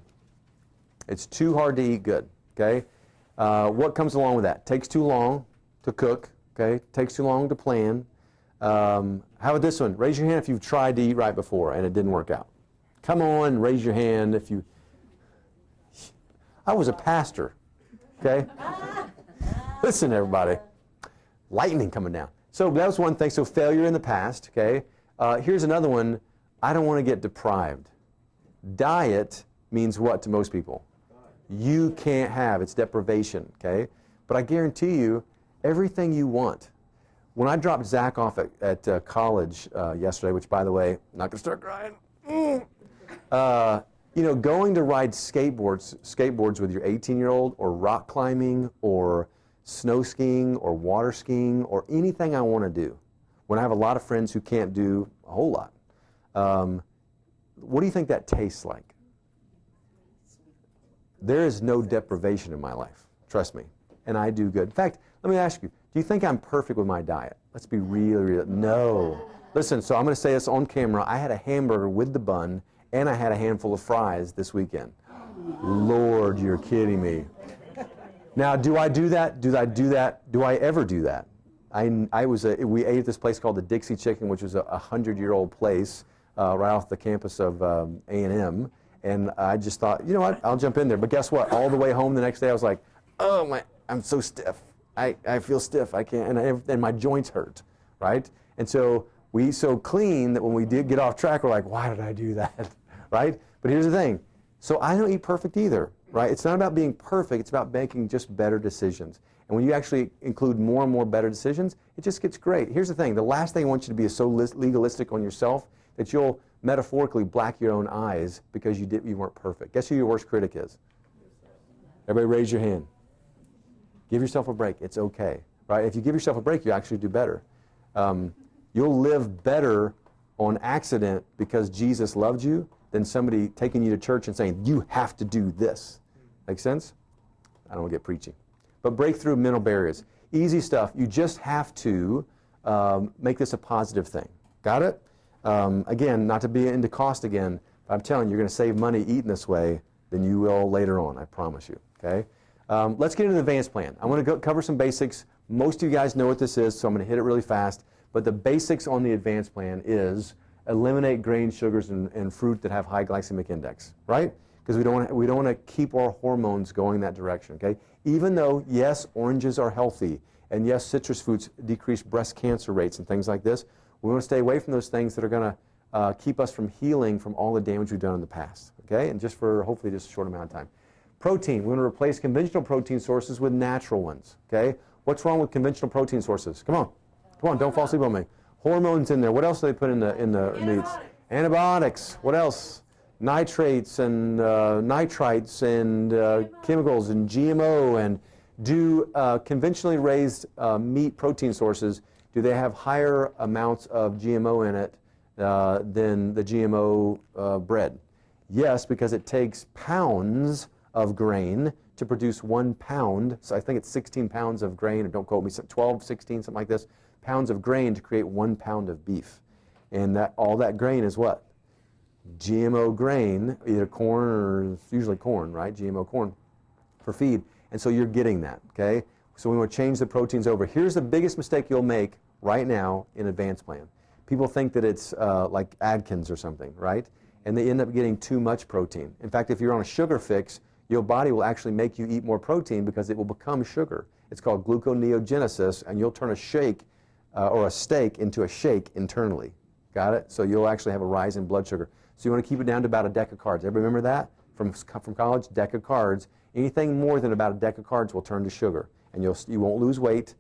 It's too hard to eat good, okay? What comes along with that? Takes too long to cook, okay? Takes too long to plan. How about this one? Raise your hand if you've tried to eat right before and it didn't work out. Come on, raise your hand if you... I was a pastor, okay? Listen, everybody. Lightning coming down. So that was one thing. So failure in the past, okay? Here's another one. I don't want to get deprived. Diet means what to most people? You can't have. It's deprivation, okay? But I guarantee you, everything you want. When I dropped Zach off at college yesterday, which, by the way, I'm not going to start crying. You know, going to ride skateboards with your 18-year-old, or rock climbing, or snow skiing, or water skiing, or anything I want to do, when I have a lot of friends who can't do a whole lot. What do you think that tastes like? There is no deprivation in my life, trust me, and I do good. In fact, let me ask you, do Do you think I'm perfect with my diet? Let's be real. No. Listen, so I'm going to say this on camera. I had a hamburger with the bun, and I had a handful of fries this weekend. Lord, you're kidding me. Now, do I do that? Do I do that? Do I ever do that? We ate at this place called the Dixie Chicken, which was a 100-year-old place right off the campus of A&M. And I just thought, you know what, I'll jump in there. But guess what? All the way home the next day, I was like, oh, I'm so stiff. I feel stiff. I can't, and my joints hurt, right? And so we eat so clean that when we did get off track, we're like, why did I do that, right? But here's the thing. So I don't eat perfect either, right? It's not about being perfect. It's about making just better decisions. And when you actually include more and more better decisions, it just gets great. Here's the thing. The last thing I want you to be is so legalistic on yourself that you'll metaphorically black your own eyes because you weren't perfect. Guess who your worst critic is? Everybody raise your hand. Give yourself a break. It's okay, right? If you give yourself a break, you actually do better. You'll live better on accident because Jesus loved you than somebody taking you to church and saying, you have to do this. Make sense? I don't want to get preachy. But break through mental barriers. Easy stuff. You just have to make this a positive thing. Got it? Again, not to be into cost again, but I'm telling you, you're going to save money eating this way than you will later on, I promise you. Okay? Let's get into the advanced plan. I want to cover some basics. Most of you guys know what this is, so I'm going to hit it really fast. But the basics on the advanced plan is eliminate grain, sugars, and fruit that have high glycemic index, right? Because we don't want to keep our hormones going that direction, okay? Even though, yes, oranges are healthy, and yes, citrus fruits decrease breast cancer rates and things like this, we want to stay away from those things that are going to keep us from healing from all the damage we've done in the past, okay? And just for hopefully just a short amount of time. Protein, we want to replace conventional protein sources with natural ones, okay? What's wrong with conventional protein sources? Come on, don't fall asleep on me. Hormones in there. What else do they put in the meats? Antibiotics. What else? Nitrates and nitrites and chemicals and GMO. And do conventionally raised meat protein sources, do they have higher amounts of GMO in it than the GMO bread? Yes, because it takes pounds of grain to produce 1 pound. So I think it's 16 pounds of grain, or don't quote me, 12, 16, something like this, pounds of grain to create 1 pound of beef. And all that grain is what? GMO grain, either corn or usually corn, right? GMO corn for feed. And so you're getting that, okay? So we want to change the proteins over. Here's the biggest mistake you'll make right now in advanced plan. People think that it's like Atkins or something, right? And they end up getting too much protein. In fact, if you're on a sugar fix, your body will actually make you eat more protein because it will become sugar. It's called gluconeogenesis, and you'll turn a shake or a steak into a shake internally. Got it? So you'll actually have a rise in blood sugar. So you want to keep it down to about a deck of cards. Everybody remember that? From college, deck of cards. Anything more than about a deck of cards will turn to sugar. And you won't lose weight.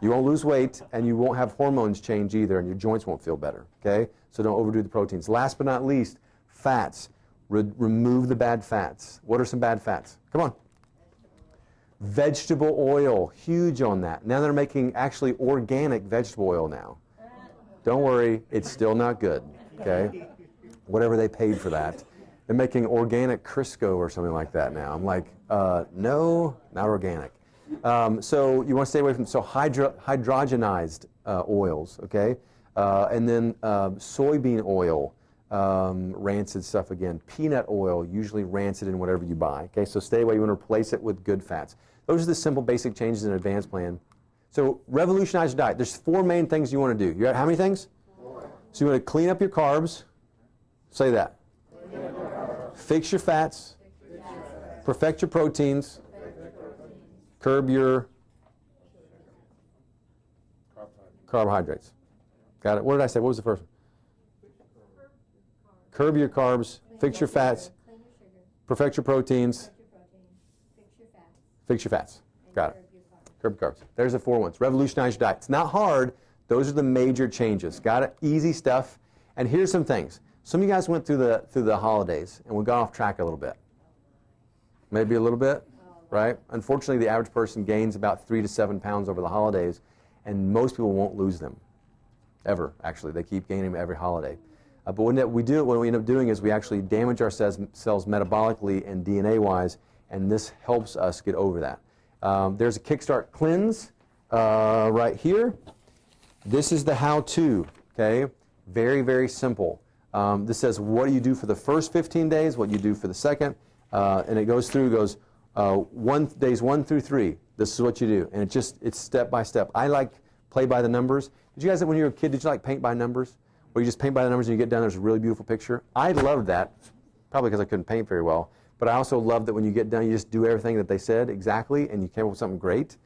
You won't lose weight, and you won't have hormones change either, and your joints won't feel better. Okay? So don't overdo the proteins. Last but not least, fats. Remove the bad fats. What are some bad fats? Come on. Vegetable oil, huge on that. Now they're making actually organic vegetable oil now. Don't worry, it's still not good, okay? Whatever they paid for that. They're making organic Crisco or something like that now. I'm like, no, not organic. So you want to stay away from, hydrogenized oils, okay? And then soybean oil, rancid stuff again. Peanut oil, usually rancid in whatever you buy, okay? So stay away, you want to replace it with good fats. Those are the simple basic changes in an advanced plan. So revolutionize your diet. There's 4 main things you want to do. You got how many things? 4. So you want to clean up your carbs. Say that. Fix your fats. Perfect your proteins. Curb your carbohydrates. Got it? What did I say? What was the first one? Curb your carbs. Fix your fats. Perfect your proteins. Fix your fats. Got it. Curb carbs. There's the 4 ones. Revolutionize your diet. It's not hard. Those are the major changes. Got it? Easy stuff. And here's some things. Some of you guys went through the holidays, and we got off track a little bit. Maybe a little bit, right? Unfortunately, the average person gains about 3 to 7 pounds over the holidays, and most people won't lose them. Ever, actually. They keep gaining them every holiday. But what we end up doing is we actually damage our cells metabolically and DNA-wise, and this helps us get over that. There's a Kickstart cleanse right here. This is the how-to, okay? Very, very simple. This says what do you do for the first 15 days, what you do for the second, and it goes through, days 1 through 3. This is what you do, and it's step by step. I like play by the numbers. Did you guys, when you were a kid, did you like paint by numbers? Where you just paint by the numbers and you get done, there's a really beautiful picture? I loved that, probably because I couldn't paint very well, but I also loved that when you get done, you just do everything that they said exactly, and you came up with something great.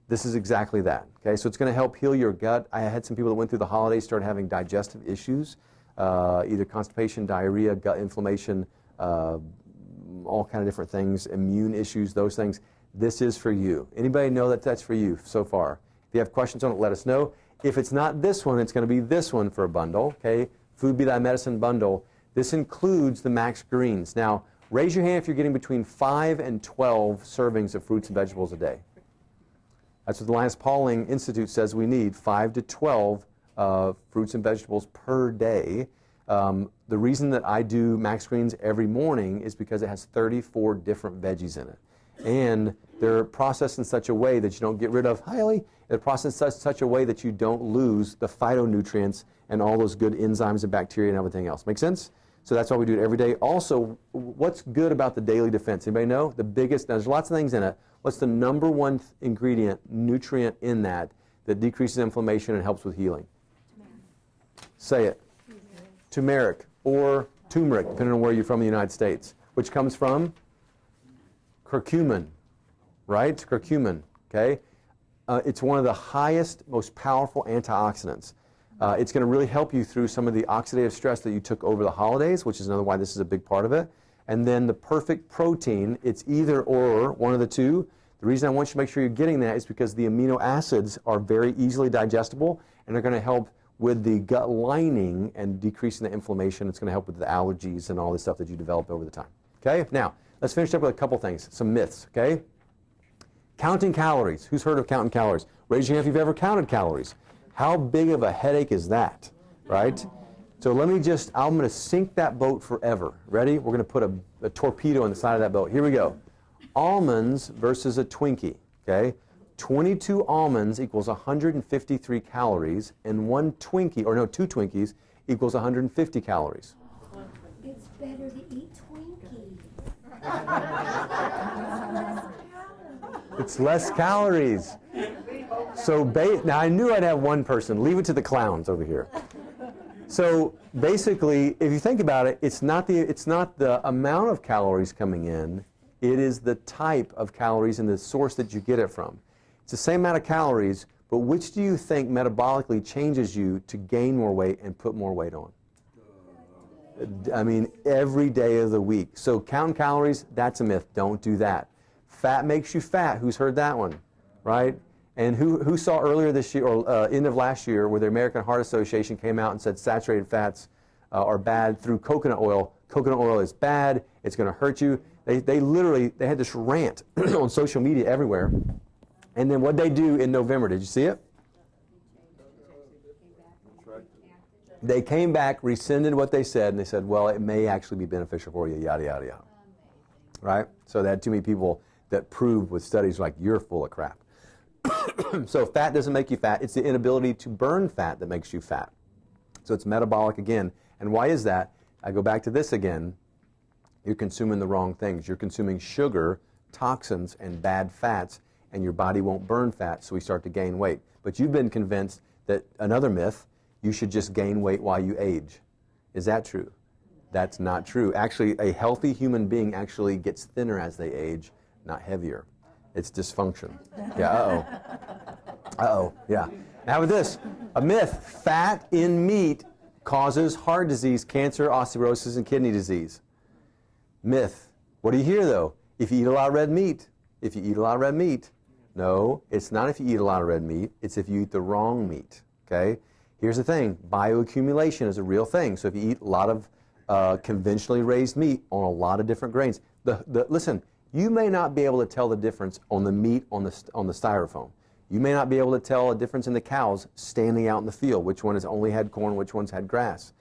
This is exactly that, okay? So it's going to help heal your gut. I had some people that went through the holidays, started having digestive issues, either constipation, diarrhea, gut inflammation, all kind of different things, immune issues, those things. This is for you. Anybody know that that's for you so far? If you have questions on it, let us know. If it's not this one, it's going to be this one for a bundle, okay? Food Be Thy Medicine bundle. This includes the Max Greens. Now, raise your hand if you're getting between 5 and 12 servings of fruits and vegetables a day. That's what the Linus Pauling Institute says we need, 5 to 12 fruits and vegetables per day. The reason that I do Max Greens every morning is because it has 34 different veggies in it. And they're processed in such a way that you don't get rid of, hi Ellie, they're processed in such a way that you don't lose the phytonutrients and all those good enzymes and bacteria and everything else. Make sense? So that's why we do it every day. Also, what's good about the Daily Defense? Anybody know? The biggest, now there's lots of things in it. What's the number one ingredient, nutrient in that decreases inflammation and helps with healing? Say it. Turmeric or turmeric, depending on where you're from in the United States, which comes from curcumin, right? Curcumin, okay? It's one of the highest, most powerful antioxidants. It's going to really help you through some of the oxidative stress that you took over the holidays, which is another why this is a big part of it. And then the perfect protein, it's either or, one of the two. The reason I want you to make sure you're getting that is because the amino acids are very easily digestible, and they're going to help with the gut lining and decreasing the inflammation. It's going to help with the allergies and all this stuff that you develop over the time. Okay? Now, let's finish up with a couple things, some myths, okay? Counting calories. Who's heard of counting calories? Raise your hand if you've ever counted calories. How big of a headache is that, right? So let me I'm going to sink that boat forever. Ready? We're going to put a torpedo on the side of that boat. Here we go. Almonds versus a Twinkie, okay? 22 almonds equals 153 calories, and two Twinkies equals 150 calories. It's better to eat Twinkie. It's less calories. So now I knew I'd have one person. Leave it to the clowns over here. So basically, if you think about it, it's not the amount of calories coming in. It is the type of calories and the source that you get it from. It's the same amount of calories, but which do you think metabolically changes you to gain more weight and put more weight on? I mean, every day of the week. So counting calories, that's a myth. Don't do that. Fat makes you fat. Who's heard that one, right? And who saw earlier this year, or end of last year, where the American Heart Association came out and said saturated fats are bad through coconut oil. Coconut oil is bad. It's going to hurt you. They literally had this rant on social media everywhere. And then what they do in November, did you see it? They came back, rescinded what they said, and they said, well, it may actually be beneficial for you, yada, yada, yada. Right? So they had too many people that proved with studies like, you're full of crap. So fat doesn't make you fat. It's the inability to burn fat that makes you fat. So it's metabolic again. And why is that? I go back to this again. You're consuming the wrong things. You're consuming sugar, toxins, and bad fats, and your body won't burn fat, so we start to gain weight. But you've been convinced that, another myth, you should just gain weight while you age. Is that true? That's not true. Actually, a healthy human being actually gets thinner as they age, not heavier. It's dysfunction. Yeah, uh-oh. Uh-oh, yeah. Now with this, a myth, fat in meat causes heart disease, cancer, osteoporosis, and kidney disease. Myth. What do you hear, though? If you eat a lot of red meat. If you eat a lot of red meat. No, it's not if you eat a lot of red meat. It's if you eat the wrong meat, okay? Here's the thing. Bioaccumulation is a real thing. So if you eat a lot of conventionally raised meat on a lot of different grains, listen, you may not be able to tell the difference on the meat on the styrofoam. You may not be able to tell a difference in the cows standing out in the field, which one has only had corn, which one's had grass.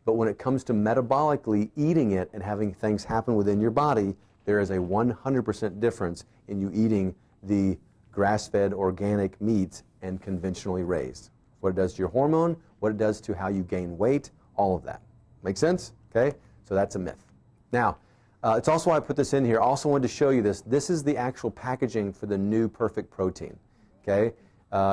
But when it comes to metabolically eating it and having things happen within your body, there is a 100% difference in you eating the grass-fed organic meats and conventionally raised. What it does to your hormone, what it does to how you gain weight, all of that. Make sense? Okay? So that's a myth. Now, it's also why I put this in here. I also wanted to show you this. This is the actual packaging for the new Perfect Protein. Okay?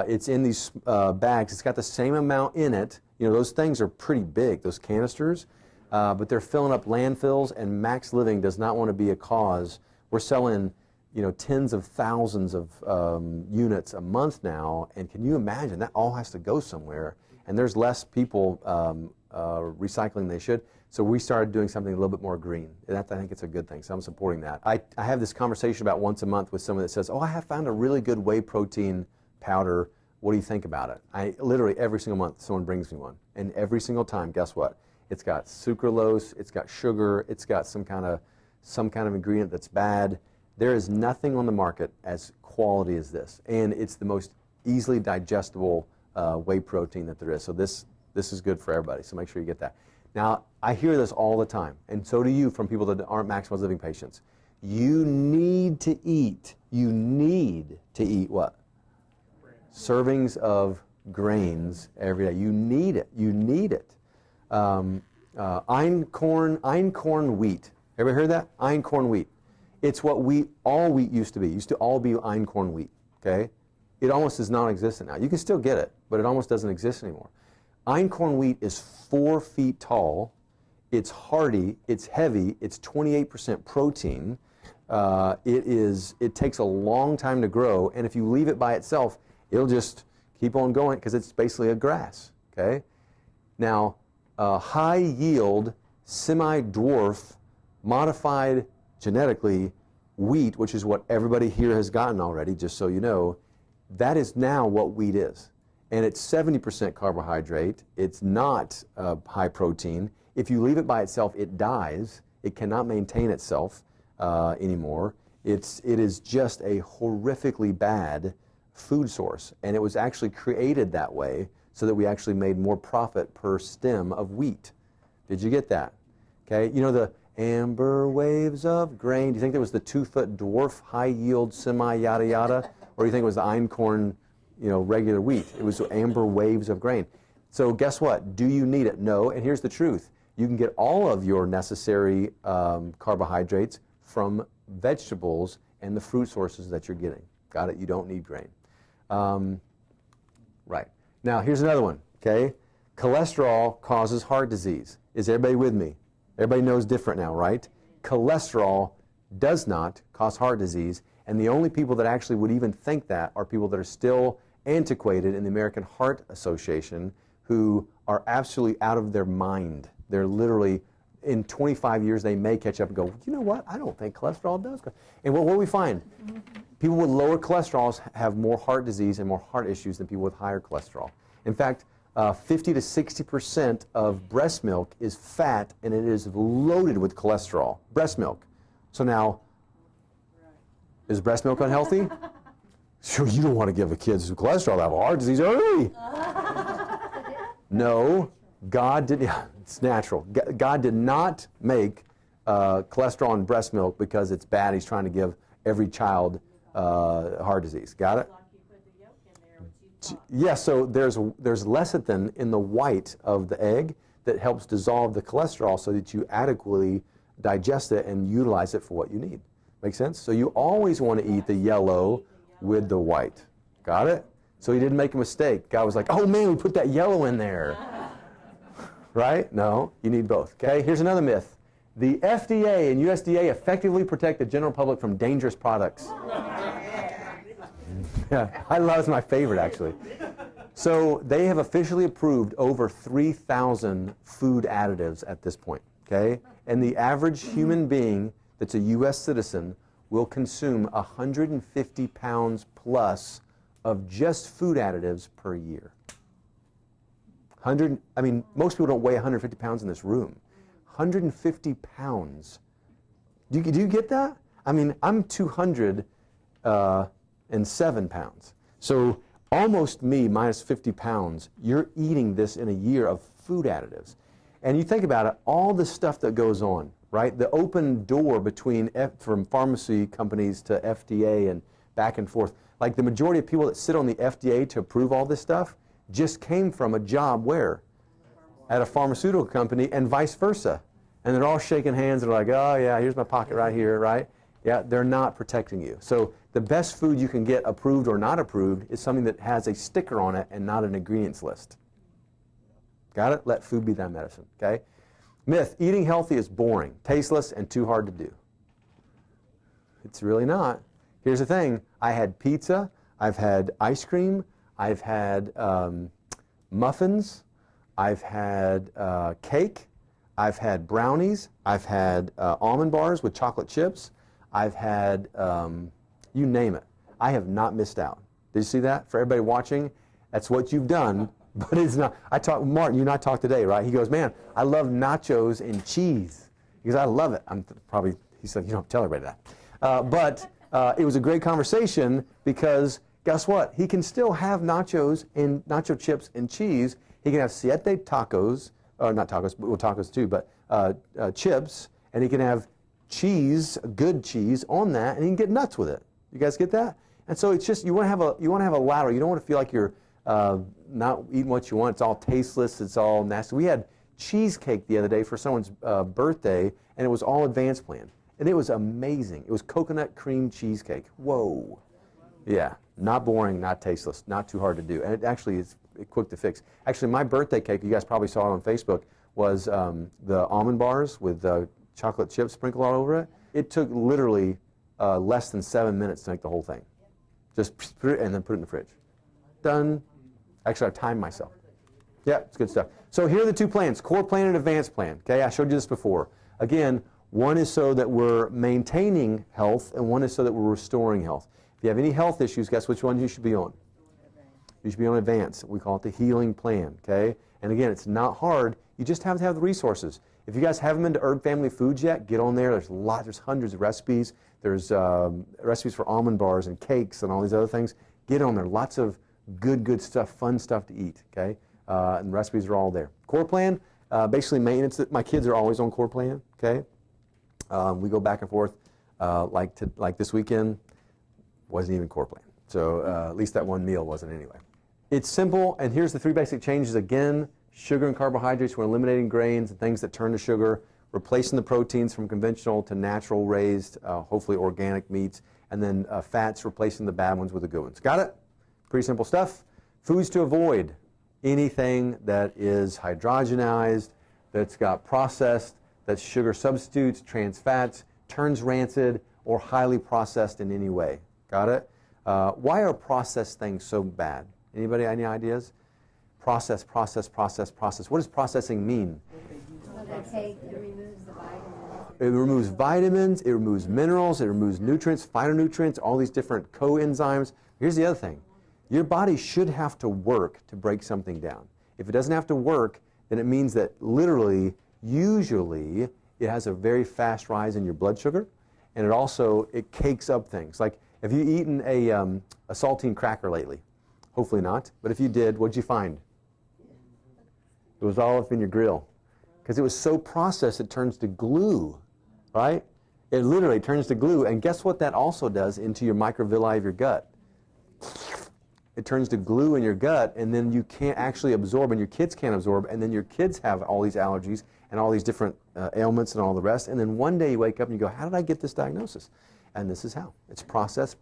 It's in these bags. It's got the same amount in it. You know, those things are pretty big, those canisters, but they're filling up landfills, and Max Living does not want to be a cause. We're selling, you know, tens of thousands of units a month now, and can you imagine? That all has to go somewhere, and there's less people recycling than they should. So we started doing something a little bit more green. And I think it's a good thing, so I'm supporting that. I have this conversation about once a month with someone that says, oh, I have found a really good whey protein powder. What do you think about it? Literally every single month someone brings me one. And every single time, guess what? It's got sucralose, it's got sugar, it's got some kind of ingredient that's bad. There is nothing on the market as quality as this. And it's the most easily digestible whey protein that there is. So this is good for everybody, so make sure you get that. Now, I hear this all the time, and so do you from people that aren't Maximize Living patients. You need to eat what? Servings of grains every day. You need it. You need it. Einkorn wheat. Ever heard that? Einkorn wheat. It's what all wheat used to be. It used to all be einkorn wheat. Okay? It almost is non-existent now. You can still get it, but it almost doesn't exist anymore. Einkorn wheat is 4 feet tall. It's hardy. It's heavy. It's 28% protein. It takes a long time to grow, and if you leave it by itself, it'll just keep on going because it's basically a grass. Okay. Now, high yield, semi-dwarf, modified genetically wheat, which is what everybody here has gotten already, just so you know, that is now what wheat is. And it's 70% carbohydrate. It's not high protein. If you leave it by itself, it dies. It cannot maintain itself anymore. It is just a horrifically bad food source. And it was actually created that way so that we actually made more profit per stem of wheat. Did you get that? Okay. You know the amber waves of grain. Do you think there was the 2-foot dwarf, high yield, semi yada yada? Or do you think it was the einkorn, you know, regular wheat? It was amber waves of grain. So guess what? Do you need it? No. And here's the truth. You can get all of your necessary carbohydrates from vegetables and the fruit sources that you're getting. Got it? You don't need grain. Right. Now, here's another one, okay? Cholesterol causes heart disease. Is everybody with me? Everybody knows different now, right? Cholesterol does not cause heart disease, and the only people that actually would even think that are people that are still antiquated in the American Heart Association who are absolutely out of their mind. They're literally, in 25 years, they may catch up and go, you know what, I don't think cholesterol does. And what do we find? People with lower cholesterols have more heart disease and more heart issues than people with higher cholesterol. In fact, 50 to 60% of breast milk is fat, and it is loaded with cholesterol. Breast milk. So now, is breast milk unhealthy? Sure, you don't want to give the kids with cholesterol that have heart disease early. No, God did. Yeah, it's natural. God did not make cholesterol in breast milk because it's bad. He's trying to give every child heart disease. Got it? Yes. So there's lecithin in the white of the egg that helps dissolve the cholesterol so that you adequately digest it and utilize it for what you need. Make sense? So you always want to eat the yellow with the white. Got it? So he didn't make a mistake. God was like, oh man, we put that yellow in there. Right? No, you need both. Okay, here's another myth. The FDA and USDA effectively protect the general public from dangerous products. Yeah, I love, it's my favorite actually. So they have officially approved over 3,000 food additives at this point. Okay? And the average human being that's a U.S. citizen will consume 150 pounds plus of just food additives per year. Most people don't weigh 150 pounds in this room. 150 pounds. Do you get that? I mean, I'm 207 pounds. So almost me minus 50 pounds, you're eating this in a year of food additives. And you think about it, all the stuff that goes on, right? The open door from pharmacy companies to FDA and back and forth. Like the majority of people that sit on the FDA to approve all this stuff just came from a job where? At a pharmaceutical company, and vice versa. And they're all shaking hands and they're like, oh yeah, here's my pocket right here, right? Yeah, they're not protecting you. So the best food you can get approved or not approved is something that has a sticker on it and not an ingredients list. Got it? Let food be thy medicine, okay? Myth, eating healthy is boring, tasteless, and too hard to do. It's really not. Here's the thing. I had pizza, I've had ice cream, I've had muffins, I've had cake, I've had brownies, I've had almond bars with chocolate chips, I've had, you name it. I have not missed out. Did you see that? For everybody watching, that's what you've done, but it's not. Martin, you and I talked today, right? He goes, man, I love nachos and cheese. He goes, I love it. He said, you don't tell everybody that. But it was a great conversation because guess what? He can still have nachos and nacho chips and cheese. He can have siete tacos, or not tacos, well, tacos too, but chips, and he can have cheese, good cheese on that, and he can get nuts with it. You guys get that? And so it's just, you want to have a ladder. You don't want to feel like you're not eating what you want. It's all tasteless. It's all nasty. We had cheesecake the other day for someone's birthday, and it was all advanced plan. And it was amazing. It was coconut cream cheesecake. Whoa. Yeah, not boring, not tasteless, not too hard to do. And it actually is quick to fix. Actually, my birthday cake, you guys probably saw it on Facebook, was the almond bars with chocolate chips sprinkled all over it. It took literally less than 7 minutes to make the whole thing. Just put it and then put it in the fridge. Done. Actually, I timed myself. Yeah, it's good stuff. So here are the two plans, core plan and advanced plan. Okay, I showed you this before. Again, one is so that we're maintaining health, and one is so that we're restoring health. If you have any health issues, guess which one you should be on? You should be on advanced. We call it the healing plan, okay? And again, it's not hard. You just have to have the resources. If you guys haven't been to Herb Family Foods yet, get on there. There's hundreds of recipes. There's recipes for almond bars and cakes and all these other things. Get on there. Lots of good stuff, fun stuff to eat, okay? And recipes are all there. Core plan, basically maintenance. My kids are always on core plan, okay? We go back and forth. Like this weekend, wasn't even core plan. So at least that one meal wasn't anyway. It's simple, and here's the three basic changes again. Sugar and carbohydrates, we're eliminating grains and things that turn to sugar, replacing the proteins from conventional to natural raised, hopefully organic meats, and then fats, replacing the bad ones with the good ones. Got it? Pretty simple stuff. Foods to avoid, anything that is hydrogenized, that's got processed, that's sugar substitutes, trans fats, turns rancid, or highly processed in any way. Got it? Why are processed things so bad? Anybody, any ideas? Process. What does processing mean? It removes the vitamins. It removes vitamins, it removes minerals, it removes nutrients, phytonutrients, all these different coenzymes. Here's the other thing. Your body should have to work to break something down. If it doesn't have to work, then it means that literally, usually, it has a very fast rise in your blood sugar, and it cakes up things. Like, have you eaten a saltine cracker lately? Hopefully not, but if you did, what'd you find? It was all up in your grill. Because it was so processed, it turns to glue, right? It literally turns to glue, and guess what that also does into your microvilli of your gut? It turns to glue in your gut, and then you can't actually absorb, and your kids can't absorb, and then your kids have all these allergies and all these different ailments and all the rest, and then one day you wake up and you go, how did I get this diagnosis? And this is how. It's process,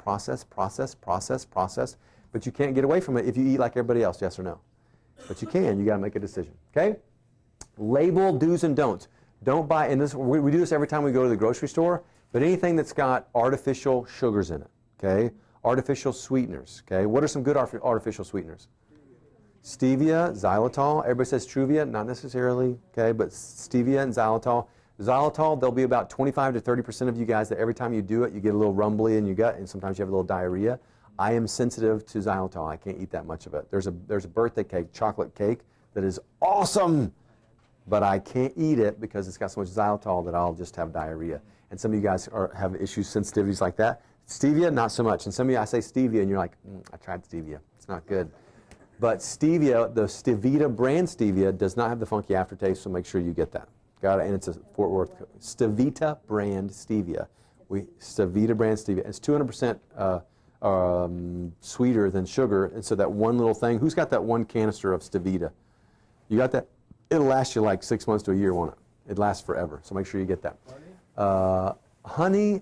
but you can't get away from it if you eat like everybody else, yes or no? But you can. You got to make a decision, okay? Label do's and don'ts. Don't buy, and we do this every time we go to the grocery store, but anything that's got artificial sugars in it, okay? Artificial sweeteners, okay? What are some good artificial sweeteners? Stevia, xylitol. Everybody says Truvia, not necessarily, okay? But stevia and xylitol. Xylitol, there'll be about 25 to 30% of you guys that every time you do it, you get a little rumbly in your gut, and sometimes you have a little diarrhea. I am sensitive to xylitol. I can't eat that much of it. There's a birthday cake, chocolate cake, that is awesome, but I can't eat it because it's got so much xylitol that I'll just have diarrhea. And some of you guys have issues, sensitivities like that. Stevia, not so much. And some of you, I say stevia, and you're like, I tried stevia. It's not good. But stevia, the Stevita brand stevia, does not have the funky aftertaste, so make sure you get that. Got it? And it's a Fort Worth Stevita brand stevia. Stevita brand stevia. It's 200% sweeter than sugar. And so that one little thing, who's got that one canister of Stevita? You got that? It'll last you like 6 months to a year, won't it? It lasts forever, so make sure you get that. Honey,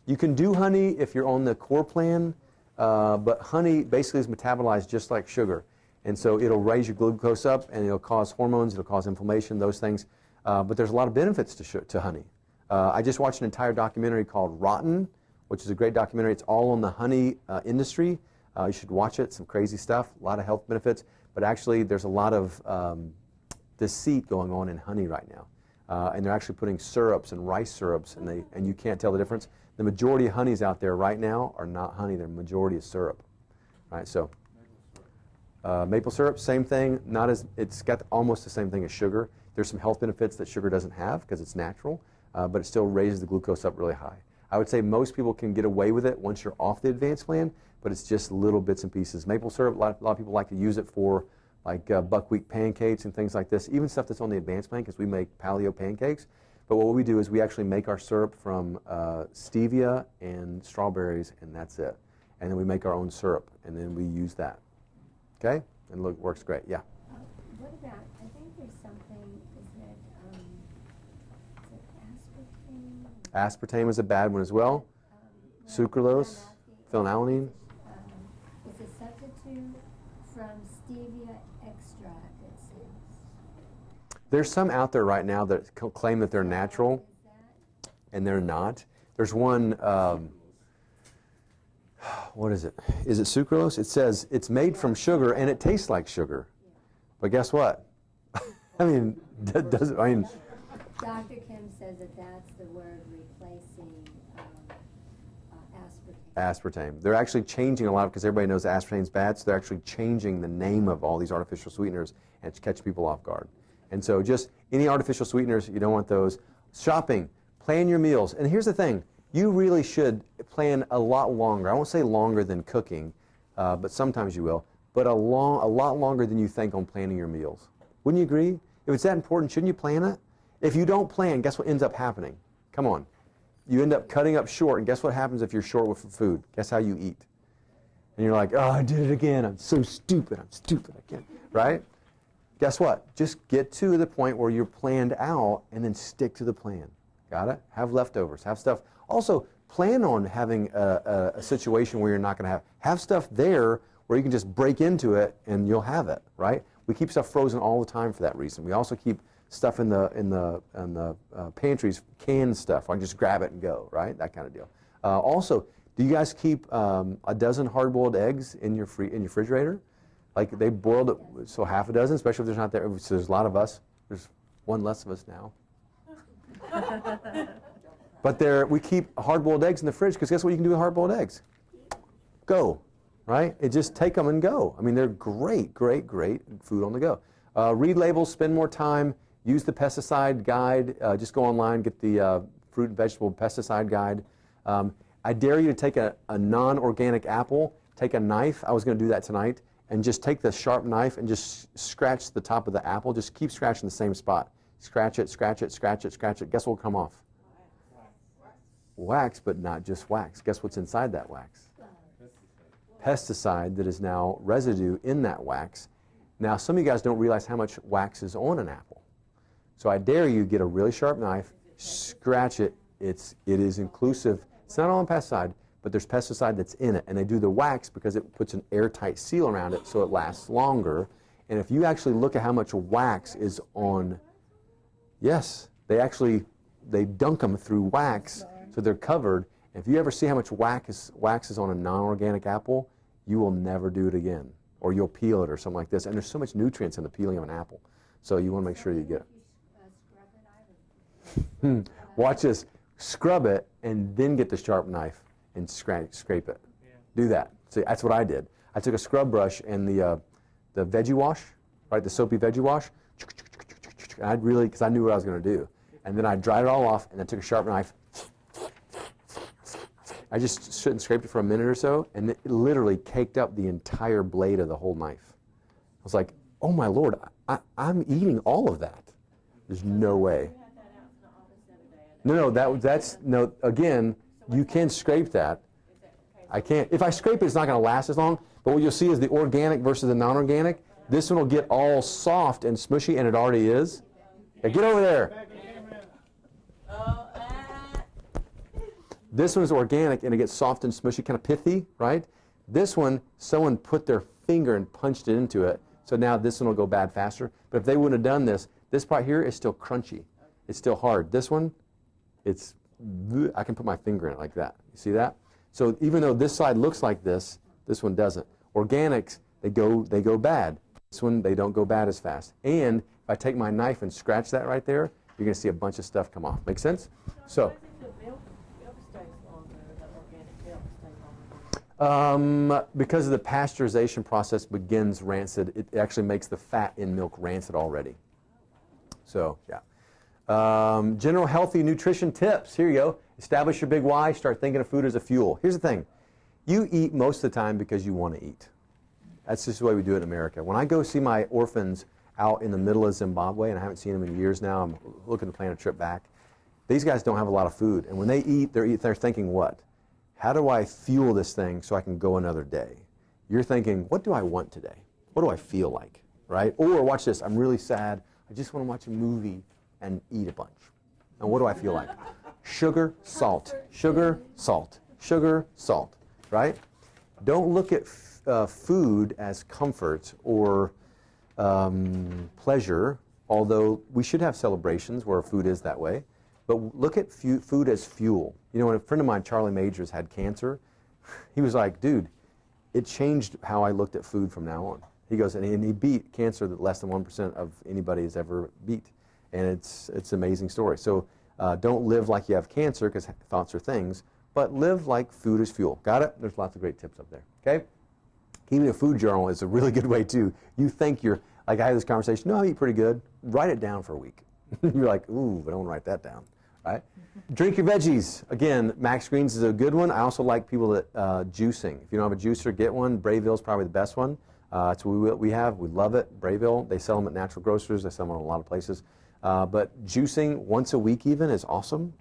you can do honey if you're on the core plan, but honey basically is metabolized just like sugar. And so it'll raise your glucose up, and it'll cause hormones, it'll cause inflammation, those things. But there's a lot of benefits to honey. I just watched an entire documentary called Rotten, which is a great documentary. It's all on the honey industry. You should watch it, some crazy stuff, a lot of health benefits. But actually, there's a lot of deceit going on in honey right now. And they're actually putting syrups and rice syrups, and you can't tell the difference. The majority of honeys out there right now are not honey. The majority is syrup. Right, so maple syrup, same thing. It's got almost the same thing as sugar. There's some health benefits that sugar doesn't have because it's natural, but it still raises the glucose up really high. I would say most people can get away with it once you're off the advanced plan, but it's just little bits and pieces. Maple syrup, a lot of people like to use it for like buckwheat pancakes and things like this, even stuff that's on the advanced plan because we make paleo pancakes. But what we do is we actually make our syrup from stevia and strawberries, and that's it. And then we make our own syrup, and then we use that. Okay? And look, works great. Yeah? What about, I think there's something, is it aspartame? Aspartame is a bad one as well. Sucralose, phenylalanine. It's a substitute from stevia extract, it says. There's some out there right now that claim that they're natural, and they're not. There's one, what is it? Is it sucralose? It says it's made from sugar, and it tastes like sugar. But guess what? I mean, does it, I mean, Dr. Kim says that that's the word replacing aspartame. aspartame. They're actually changing a lot because everybody knows aspartame's bad, so they're actually changing the name of all these artificial sweeteners and to catch people off guard. And so just any artificial sweeteners, you don't want those. Shopping, plan your meals. And here's the thing, you really should plan a lot longer. I won't say longer than cooking, but sometimes you will, but a lot longer than you think on planning your meals. Wouldn't you agree? If it's that important, shouldn't you plan it? If you don't plan, guess what ends up happening? Come on. You end up cutting up short, and guess what happens if you're short with food? Guess how you eat? And you're like, oh, I did it again. I'm so stupid. I'm stupid again. Right? Guess what? Just get to the point where you're planned out and then stick to the plan. Got it? Have leftovers. Have stuff. Also, plan on having a situation where you're not going to have stuff there where you can just break into it and you'll have it. Right? We keep stuff frozen all the time for that reason. We also keep stuff in the pantries, canned stuff. I can just grab it and go, right? That kind of deal. Also, do you guys keep a dozen hard-boiled eggs in your refrigerator? Like they boiled it, so half a dozen, especially if there's not there. So there's a lot of us. There's one less of us now. But we keep hard-boiled eggs in the fridge because guess what you can do with hard-boiled eggs? Go, right? It just take them and go. I mean, they're great, great, great food on the go. Read labels, spend more time. Use the pesticide guide. Just go online, get the fruit and vegetable pesticide guide. I dare you to take a non-organic apple, take a knife, I was going to do that tonight, and just take the sharp knife and just scratch the top of the apple. Just keep scratching the same spot. Scratch it, scratch it, scratch it, scratch it. Guess what will come off? Wax, but not just wax. Guess what's inside that wax? Pesticide that is now residue in that wax. Now, some of you guys don't realize how much wax is on an apple. So I dare you get a really sharp knife, scratch it. It is inclusive. It's not all in pesticide, but there's pesticide that's in it. And they do the wax because it puts an airtight seal around it so it lasts longer. And if you actually look at how much wax is on, yes, they dunk them through wax so they're covered. And if you ever see how much wax is on a non-organic apple, you will never do it again. Or you'll peel it or something like this. And there's so much nutrients in the peeling of an apple. So you want to make sure you get it. Watch this. Scrub it and then get the sharp knife and scrape it. Yeah. Do that. See, that's what I did. I took a scrub brush and the veggie wash, right, the soapy veggie wash, and because I knew what I was going to do. And then I dried it all off and I took a sharp knife. I just stood and scraped it for a minute or so, and it literally caked up the entire blade of the whole knife. I was like, oh my Lord, I'm eating all of that. There's no way. No, again, you can scrape that. I can't. If I scrape it, it's not going to last as long. But what you'll see is the organic versus the non-organic. This one will get all soft and smushy, and it already is. Yeah, get over there. This one's organic, and it gets soft and smushy, kind of pithy, right? This one, someone put their finger and punched it into it, so now this one will go bad faster. But if they wouldn't have done this, this part here is still crunchy. It's still hard. This one, it's, I can put my finger in it like that. You see that? So even though this side looks like this one doesn't. Organics, they go bad. This one, they don't go bad as fast. And if I take my knife and scratch that right there, you're going to see a bunch of stuff come off. Make sense? So. Because of the pasteurization process begins rancid, it actually makes the fat in milk rancid already. So, yeah. General healthy nutrition tips. Here you go. Establish your big why. Start thinking of food as a fuel. Here's the thing. You eat most of the time because you want to eat. That's just the way we do it in America. When I go see my orphans out in the middle of Zimbabwe, and I haven't seen them in years now, I'm looking to plan a trip back, these guys don't have a lot of food. And when they eat, they're thinking what? How do I fuel this thing so I can go another day? You're thinking, what do I want today? What do I feel like, right? Or watch this, I'm really sad. I just want to watch a movie and eat a bunch. And what do I feel like? Sugar, salt, sugar, salt, sugar, salt, right? Don't look at food as comfort or pleasure, although we should have celebrations where food is that way. But look at food as fuel. You know, when a friend of mine, Charlie Majors, had cancer, he was like, dude, it changed how I looked at food from now on. He goes, and he beat cancer that less than 1% of anybody has ever beat. And it's an amazing story. So don't live like you have cancer, because thoughts are things, but live like food is fuel. Got it? There's lots of great tips up there, okay? Keeping a food journal is a really good way, too. You think you're, like I had this conversation, no, I eat pretty good. Write it down for a week. You're like, ooh, but I don't write that down. Right? Drink your veggies. Again, Max Greens is a good one. I also like people that juicing. If you don't have a juicer, get one. Brayville is probably the best one. It's what we have. We love it. Brayville. They sell them at natural grocers. They sell them in a lot of places. But juicing once a week even is awesome.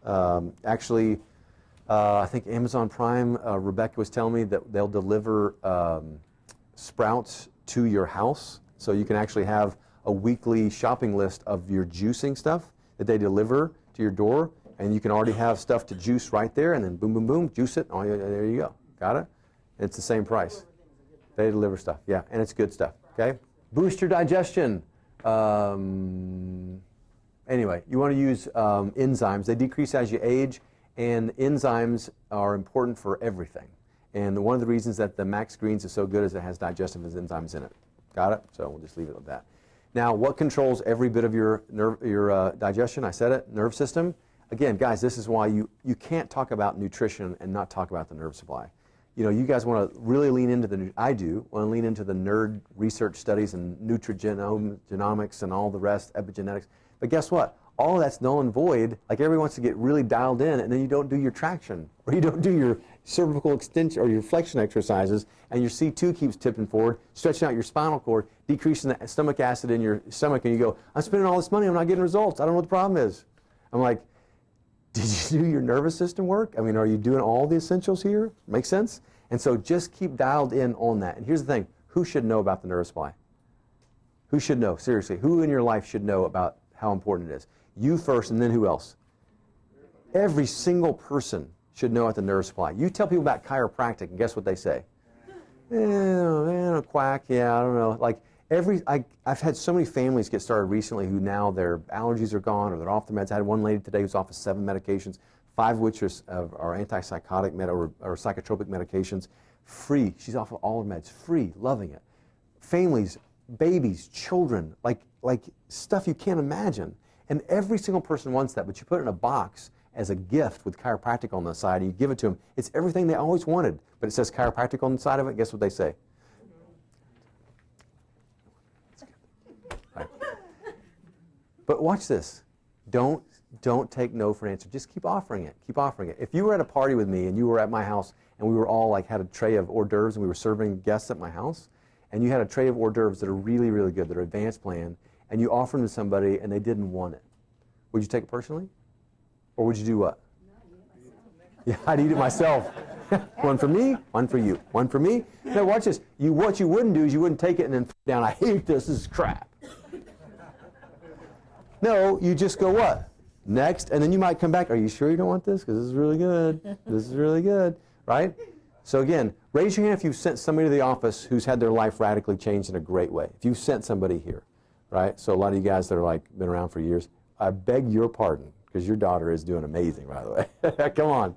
Actually, I think Amazon Prime, Rebecca was telling me that they'll deliver sprouts to your house. So you can actually have a weekly shopping list of your juicing stuff that they deliver to your door, and you can already have stuff to juice right there, and then boom, boom, boom, juice it. Oh, yeah, there you go. Got it? It's the same price. They deliver stuff, yeah, and it's good stuff, okay? Boost your digestion. Anyway, you want to use enzymes. They decrease as you age, and enzymes are important for everything. And one of the reasons that the Max Greens is so good is it has digestive enzymes in it. Got it? So we'll just leave it at that. Now, what controls every bit of your digestion? I said it, nerve system. Again, guys, this is why you can't talk about nutrition and not talk about the nerve supply. You know, you guys want to really lean into I do, want to lean into the nerd research studies and nutrigenomics and all the rest, epigenetics. But guess what? All of that's null and void. Like everybody wants to get really dialed in, and then you don't do your traction, or you don't do your cervical extension or your flexion exercises, and your C2 keeps tipping forward, stretching out your spinal cord, decreasing the stomach acid in your stomach, and you go, I'm spending all this money, I'm not getting results. I don't know what the problem is. I'm like, did you do your nervous system work? I mean, are you doing all the essentials here? Make sense? And so just keep dialed in on that. And here's the thing, who should know about the nerve supply? Who should know? Seriously, who in your life should know about how important it is? You first, and then who else? Every single person should know about the nerve supply. You tell people about chiropractic, and guess what they say? Quack, yeah, I don't know. Like I've had so many families get started recently who now their allergies are gone or they're off the meds. I had one lady today who's off of 7 medications, 5 of which are antipsychotic or psychotropic medications, free. She's off of all her meds, free, loving it. Families, babies, children, like stuff you can't imagine. And every single person wants that, but you put it in a box as a gift with chiropractic on the side, and you give it to them. It's everything they always wanted, but it says chiropractic on the side of it. Guess what they say? Right. But watch this. Don't take no for an answer. Just keep offering it. Keep offering it. If you were at a party with me and you were at my house and we were all like had a tray of hors d'oeuvres and we were serving guests at my house, and you had a tray of hors d'oeuvres that are really, really good, that are advanced plan, and you offer them to somebody and they didn't want it, would you take it personally? Or would you do what? Yeah, I'd eat it myself. One for me, one for you. One for me. Now watch this. What you wouldn't do is you wouldn't take it and then throw it down. I hate this. This is crap. No, you just go what? Next. And then you might come back. Are you sure you don't want this? Because this is really good. This is really good. Right? So again, raise your hand if you've sent somebody to the office who's had their life radically changed in a great way. If you've sent somebody here. Right? So a lot of you guys that are like been around for years, I beg your pardon because your daughter is doing amazing, by the way. Come on.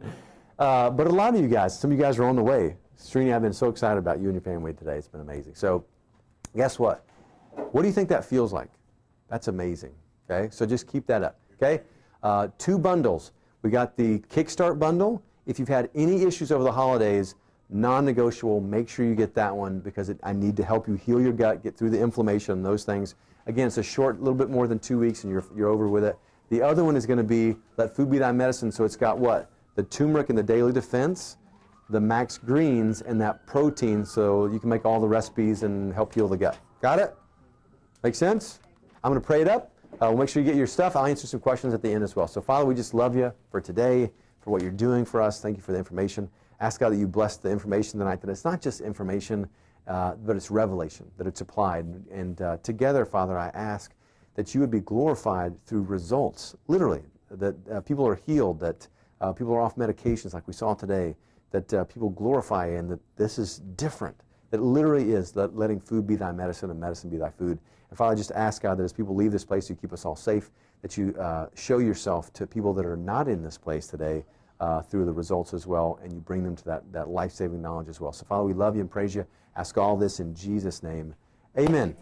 But a lot of you guys, some of you guys are on the way. Srini, I've been so excited about you and your family today. It's been amazing. So guess what? What do you think that feels like? That's amazing. Okay? So just keep that up. Okay? 2 bundles. We got the Kickstart bundle. If you've had any issues over the holidays, non-negotiable, make sure you get that one because I need to help you heal your gut, get through the inflammation and those things. Again, it's a short, little bit more than 2 weeks and you're over with it. The other one is going to be Let Food Be Thy Medicine. So it's got what? The turmeric and the daily defense, the max greens, and that protein so you can make all the recipes and help heal the gut. Got it? Make sense? I'm going to pray it up. We'll make sure you get your stuff. I'll answer some questions at the end as well. So Father, we just love you for today, for what you're doing for us. Thank you for the information. Ask God that you bless the information tonight, that it's not just information, but it's revelation, that it's applied. And together, Father, I ask that you would be glorified through results, literally, that people are healed, that people are off medications like we saw today, that people glorify and that this is different, that it literally is that letting food be thy medicine and medicine be thy food. And Father, I just ask God that as people leave this place, you keep us all safe, that you show yourself to people that are not in this place today through the results as well, and you bring them to that life-saving knowledge as well. So Father, we love you and praise you. Ask all this in Jesus' name. Amen.